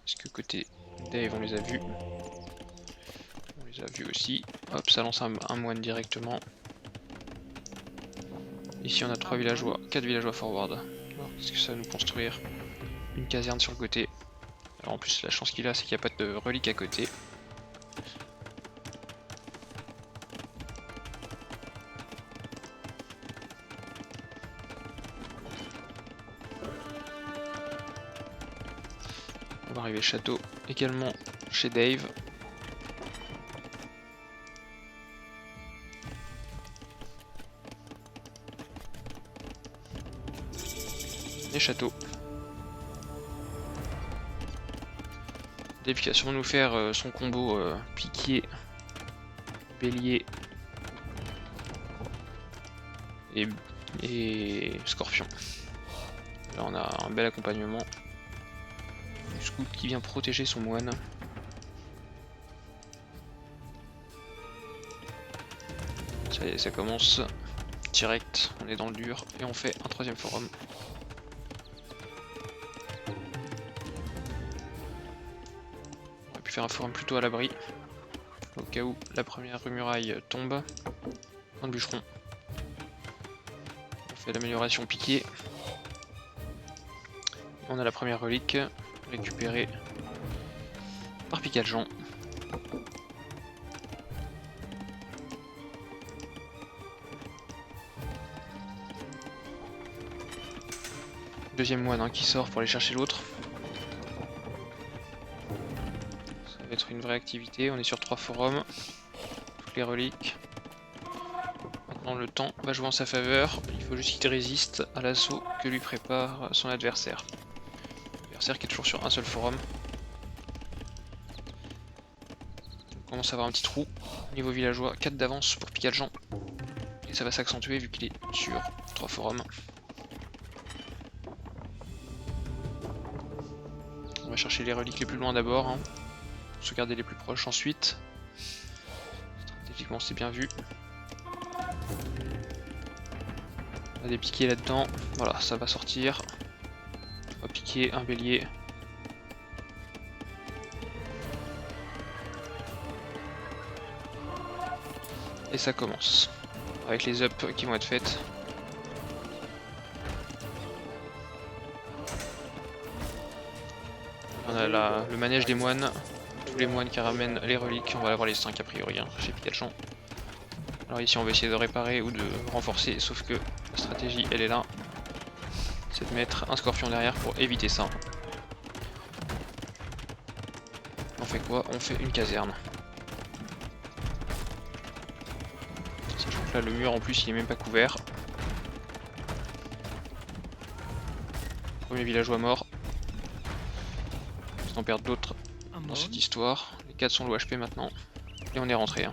Est-ce que côté Dave on les a vus? On les a vus aussi. Hop, ça lance un moine directement. Ici on a 3 villageois, 4 villageois forward. Alors qu'est-ce que ça va nous construire? Une caserne sur le côté. Alors en plus la chance qu'il a c'est qu'il n'y a pas de relique à côté. On va arriver château également chez Dave. Et château. Dave qui va sûrement nous faire son combo piquier, bélier et scorpion. Là on a un bel accompagnement. Du scout qui vient protéger son moine. Ça y est, ça commence direct, on est dans le dur et on fait un troisième forum. Faire un forum plutôt à l'abri au cas où la première muraille tombe. Un bûcheron. On fait l'amélioration piquée. On a la première relique récupérée par Picaljean. Deuxième moine qui sort pour aller chercher l'autre. Être une vraie activité, on est sur 3 forums, toutes les reliques. Maintenant le temps va jouer en sa faveur, il faut juste qu'il résiste à l'assaut que lui prépare son adversaire. L'adversaire qui est toujours sur un seul forum. On commence à avoir un petit trou, niveau villageois, 4 d'avance pour Picaljean. Et ça va s'accentuer vu qu'il est sur 3 forums. On va chercher les reliques les plus loin d'abord. Hein. Se garder les plus proches ensuite. Stratégiquement c'est bien vu. On a des piquets là-dedans. Voilà, ça va sortir. On va piquer un bélier. Et ça commence. Avec les ups qui vont être faites. On a le manège des moines. Tous les moines qui ramènent les reliques, on va avoir les 5 a priori hein, chez Picaljean. Alors ici on va essayer de réparer ou de renforcer, sauf que la stratégie elle est là. c'est de mettre un scorpion derrière pour éviter ça. On fait quoi? On fait une caserne. Sachant que là le mur en plus il est même pas couvert. Premier villageois mort. On perd d'autres dans cette histoire. Les 4 sont low HP maintenant. Et on est rentré. Hein.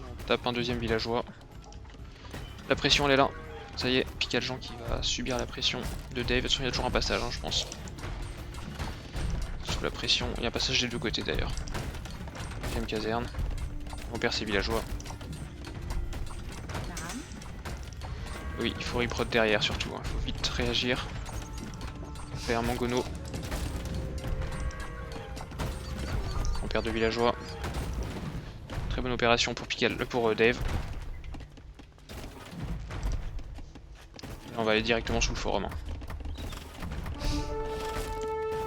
On tape un deuxième villageois. La pression elle est là. Ça y est, Picaljean qui va subir la pression de Dave. De toute façon il y a toujours un passage hein, je pense. Sous la pression, il y a un passage des deux côtés d'ailleurs. Deuxième caserne. On perd ses villageois. Oui, il faut reprod derrière surtout. Il faut vite réagir. Faire un Mangono. On perd deux villageois. Très bonne opération pour Dave. Et on va aller directement sous le forum.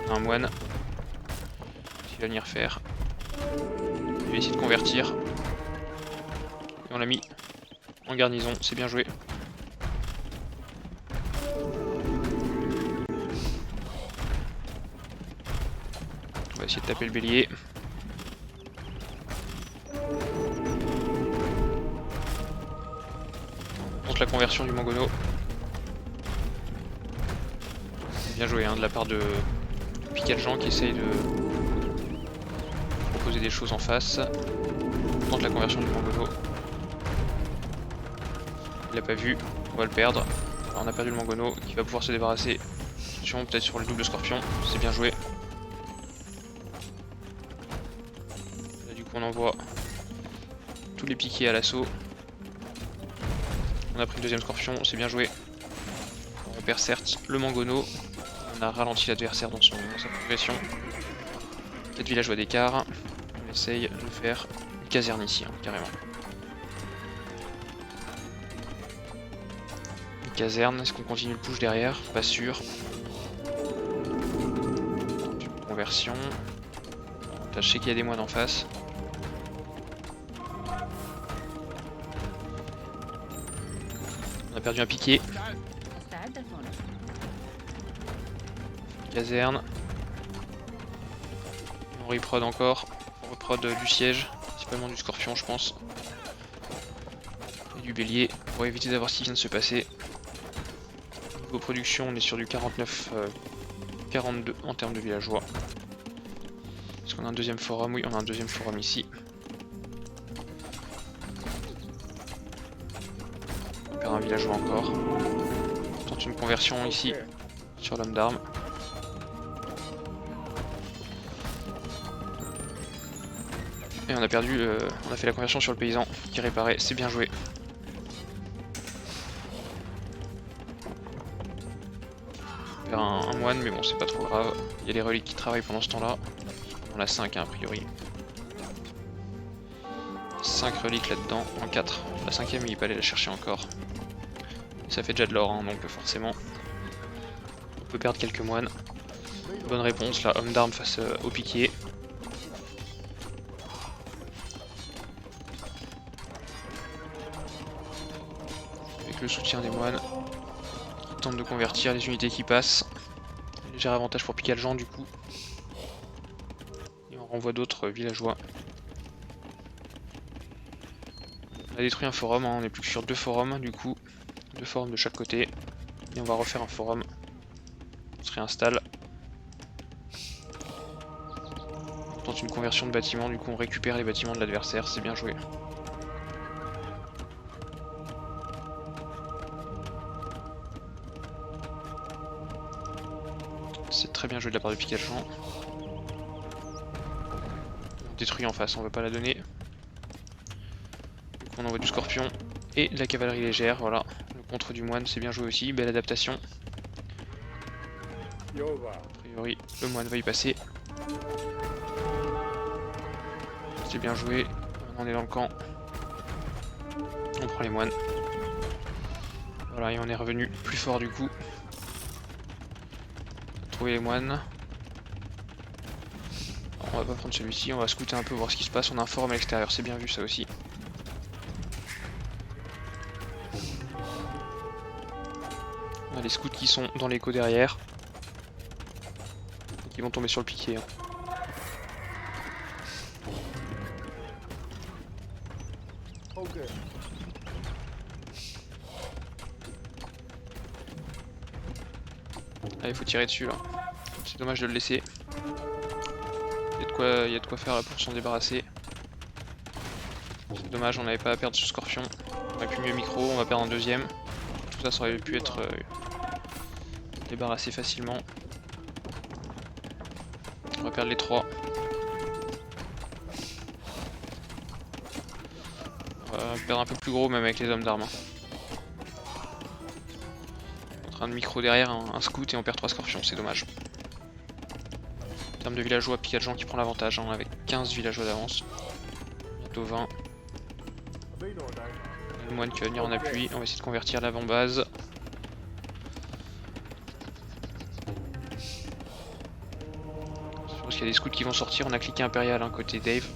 On a un moine qui va venir faire. Il va essayer de convertir. Et on l'a mis en garnison, c'est bien joué. On va essayer de taper le bélier. On tente la conversion du Mangono. Bien joué hein, de la part de Picaljean qui essaye de proposer des choses en face. On tente la conversion du Mangono. Il l'a pas vu, on va le perdre. Alors on a perdu le Mangono qui va pouvoir se débarrasser. Attention, peut-être sur le double scorpion, c'est bien joué. Là du coup on envoie tous les piquets à l'assaut. On a pris le deuxième scorpion, c'est bien joué. On perd certes le Mangono. On a ralenti l'adversaire dans sa progression. 4 villageois d'écart. On essaye de faire une caserne ici, hein, carrément. Une caserne, est-ce qu'on continue le push derrière? Pas sûr. Une conversion. Là, je sais qu'il y a des moines en face. On a perdu un piqué. Caserne. On reprod encore. On reprod du siège, principalement du scorpion je pense. Et du bélier, pour éviter d'avoir ce qui vient de se passer. Niveau production on est sur du 49-42 en termes de villageois. Est-ce qu'on a un deuxième forum? Oui on a un deuxième forum ici. On perd un villageois encore. On tente une conversion ici sur l'homme d'armes. Et on a perdu, on a fait la conversion sur le paysan qui réparait, c'est bien joué. On perd un moine mais bon c'est pas trop grave. Il y a les reliques qui travaillent pendant ce temps là. On a 5 hein, a priori. 5 reliques là-dedans, en 4. La cinquième il peut aller la chercher encore. Et ça fait déjà de l'or hein, donc forcément on peut perdre quelques moines. Bonne réponse là, homme d'armes face au piquier. Le soutien des moines qui tentent de convertir les unités qui passent. Léger avantage pour Picaljean du coup. Et on renvoie d'autres villageois. On a détruit un forum, hein. On n'est plus que sur 2 forums du coup. 2 forums de chaque côté. Et on va refaire un forum. On se réinstalle. On tente une conversion de bâtiments, du coup on récupère les bâtiments de l'adversaire, c'est bien joué. C'est très bien joué de la part de Picaljean. On détruit en face, on veut pas la donner. Donc on envoie du scorpion et de la cavalerie légère, voilà. Le contre du moine, c'est bien joué aussi, belle adaptation. A priori, le moine va y passer. C'est bien joué, on est dans le camp. On prend les moines. Voilà, et on est revenu plus fort du coup. Trouver les moines. On va pas prendre celui-ci, on va scouter un peu, voir ce qui se passe. On a un forum à l'extérieur, c'est bien vu ça aussi. On a les scouts qui sont dans l'écho derrière. Et qui vont tomber sur le piqué. Hein. Ok. Ah, il faut tirer dessus là. C'est dommage de le laisser. Il y a de quoi faire là pour s'en débarrasser. C'est dommage, on n'avait pas à perdre ce scorpion. On aurait pu mieux micro, on va perdre un deuxième. Tout ça, ça aurait pu être débarrassé facilement. On va perdre les 3. On va perdre un peu plus gros même avec les hommes d'armes. En train de micro derrière un scout et on perd 3 scorpions, c'est dommage. En termes de villageois, Picadjan qui prend l'avantage hein, avec 15 villageois d'avance. Bientôt 20. Le moine qui va venir en appui, on va essayer de convertir l'avant-base. Je pense qu'il y a des scouts qui vont sortir, on a cliqué impérial hein, côté Dave.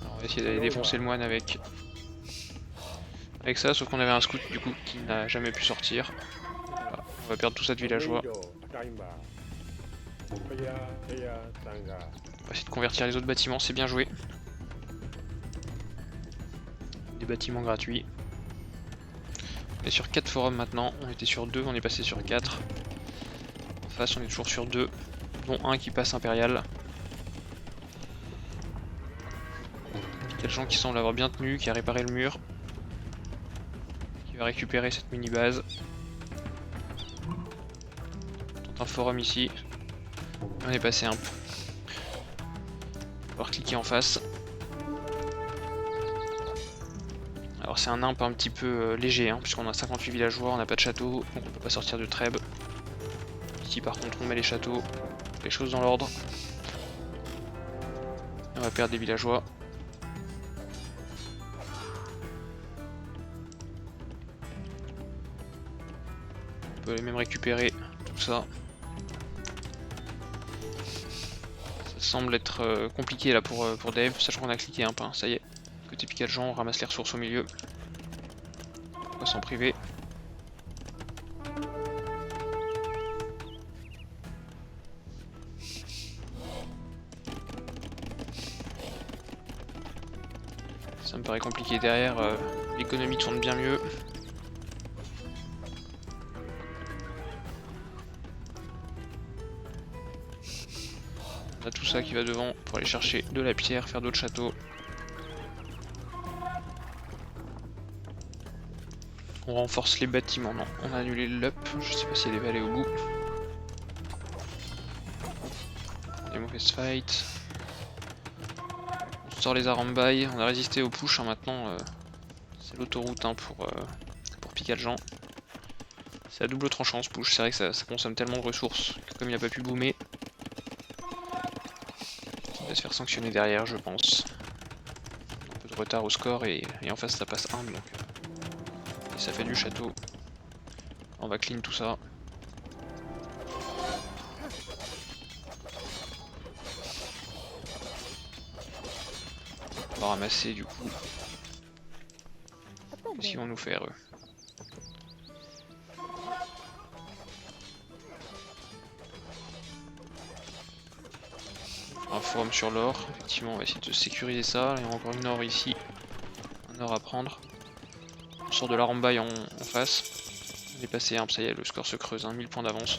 Alors on va essayer d'aller défoncer le moine avec ça, sauf qu'on avait un scout du coup qui n'a jamais pu sortir. Voilà. On va perdre tout ça de villageois. On va essayer de convertir les autres bâtiments, c'est bien joué. Des bâtiments gratuits. On est sur 4 forums maintenant, on était sur 2, on est passé sur 4. En face on est toujours sur 2, dont un qui passe impérial. Quel gens qui semble avoir bien tenu, qui a réparé le mur. Qui va récupérer cette mini base. On tente un forum ici. On est passé un peu. On va cliquer en face. Alors c'est un imp un petit peu léger, hein, puisqu'on a 58 villageois, on n'a pas de château, donc on peut pas sortir de Trèbes. Ici par contre on met les châteaux, les choses dans l'ordre. On va perdre des villageois. On peut même récupérer tout ça. Ça semble être compliqué là pour Dave, sachant qu'on a cliqué un pain, ça y est. Côté Picadjan, on ramasse les ressources au milieu. On va s'en priver. Ça me paraît compliqué derrière, l'économie tourne bien mieux. On a tout ça qui va devant pour aller chercher de la pierre, faire d'autres châteaux. On renforce les bâtiments, non, on a annulé l'up, je sais pas s'il y a des vallées au bout. Des mauvaises fights. On sort les arambailles, on a résisté au push, hein, maintenant c'est l'autoroute hein, pour Picadjan. C'est à double tranchant ce push, c'est vrai que ça consomme tellement de ressources que comme il n'a pas pu boomer, il va se faire sanctionner derrière je pense. Un peu de retard au score et en face ça passe humble donc. Et ça fait du château. On va clean tout ça. On va ramasser du coup. Qu'est-ce qu'ils vont nous faire eux? Un forum sur l'or, effectivement on va essayer de sécuriser ça. Il y a encore une or ici. Un or à prendre. On sort de la rambaille en face. On est passé un, ça y est, le score se creuse, 1000 points d'avance.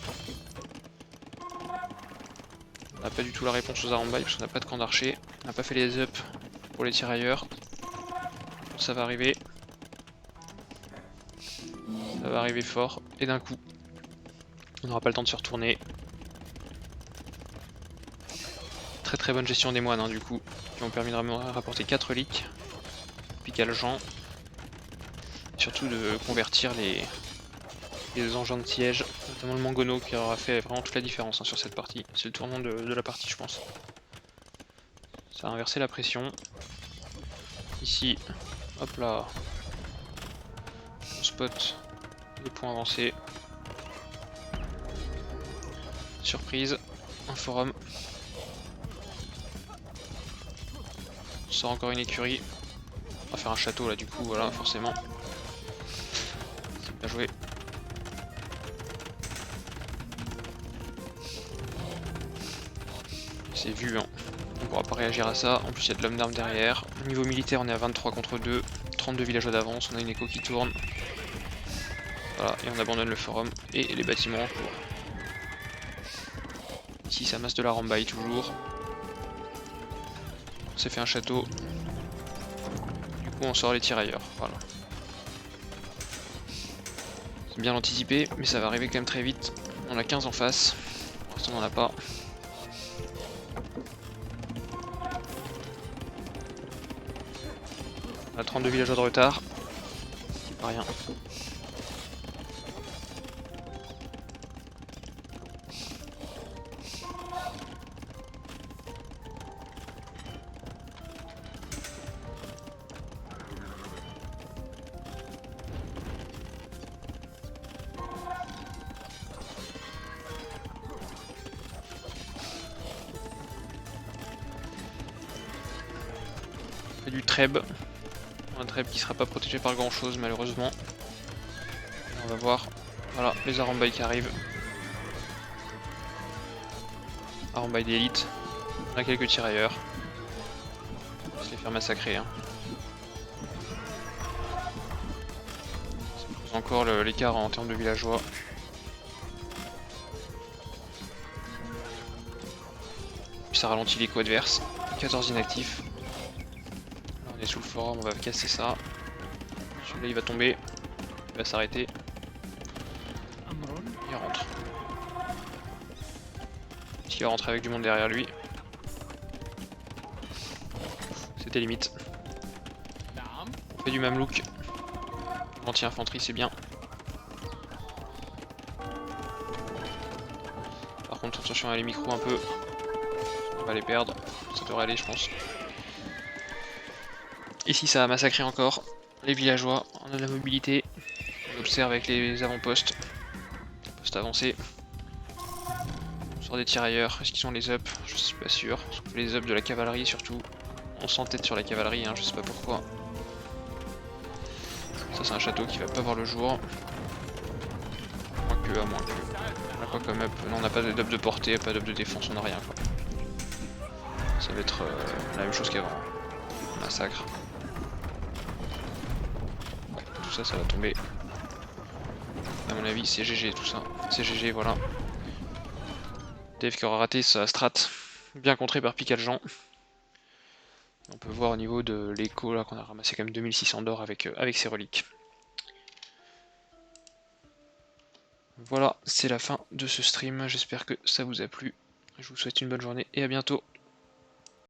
On n'a pas du tout la réponse aux arambailles parce qu'on n'a pas de camp d'archer. On n'a pas fait les up pour les tirailleurs. Ça va arriver. Ça va arriver fort. Et d'un coup, on n'aura pas le temps de se retourner. Très très bonne gestion des moines hein, du coup. Qui ont permis de rapporter 4 reliques. Picadjan. Surtout de convertir les engins de siège, notamment le Mangono qui aura fait vraiment toute la différence hein, sur cette partie. C'est le tournant de la partie je pense. Ça a inversé la pression. Ici, hop là, on spot les points avancés. Surprise, un forum. sort encore une écurie. On va faire un château là du coup, voilà, forcément. C'est bien joué. C'est vu, hein. On pourra pas réagir à ça. En plus, il y a de l'homme d'armes derrière. Au niveau militaire, on est à 23 contre 2. 32 villageois d'avance. On a une écho qui tourne. Voilà, et on abandonne le forum et les bâtiments en cours. Ici, ça masse de la rambaille toujours. On s'est fait un château. Du coup, on sort les tirailleurs. Voilà. C'est bien anticipé, mais ça va arriver quand même très vite. On a 15 en face. Pour l'instant, on n'en a pas. On a 32 villageois de retard. C'est pas rien. On fait du treb. Un treb qui sera pas protégé par grand chose malheureusement. On va voir. Voilà, les arambailles qui arrivent. Arambailles d'élite. On a quelques tirailleurs. On va se les faire massacrer. Hein. Ça pose encore l'écart en termes de villageois. Puis ça ralentit l'écho adverse. 14 inactifs. Là on est sous le forum, on va casser ça. Celui-là il va tomber. Il va s'arrêter. Il rentre. Il va rentrer avec du monde derrière lui. C'était limite. On fait du mamelouk. Anti-infanterie c'est bien. Par contre attention à les micros un peu. On va les perdre. Ça devrait aller je pense. Ici ça a massacré encore les villageois. On a de la mobilité. On observe avec les avant-postes. Poste avancé. On sort des tirailleurs. Est-ce qu'ils ont les up? Je suis pas sûr. Les up de la cavalerie surtout. On s'entête sur la cavalerie, hein, je sais pas pourquoi. Ça c'est un château qui va pas voir le jour. À moins que. On a quoi comme up? Non, on n'a pas d'up de portée, pas d'up de défense, on a rien quoi. Ça va être la même chose qu'avant. Massacre. Tout ça, ça va tomber. À mon avis, c'est GG tout ça. C'est GG, voilà. Dave qui aura raté sa strat. Bien contré par Picaljean. On peut voir au niveau de l'écho là qu'on a ramassé quand même 2600 d'or avec ses reliques. Voilà, c'est la fin de ce stream. J'espère que ça vous a plu. Je vous souhaite une bonne journée et à bientôt.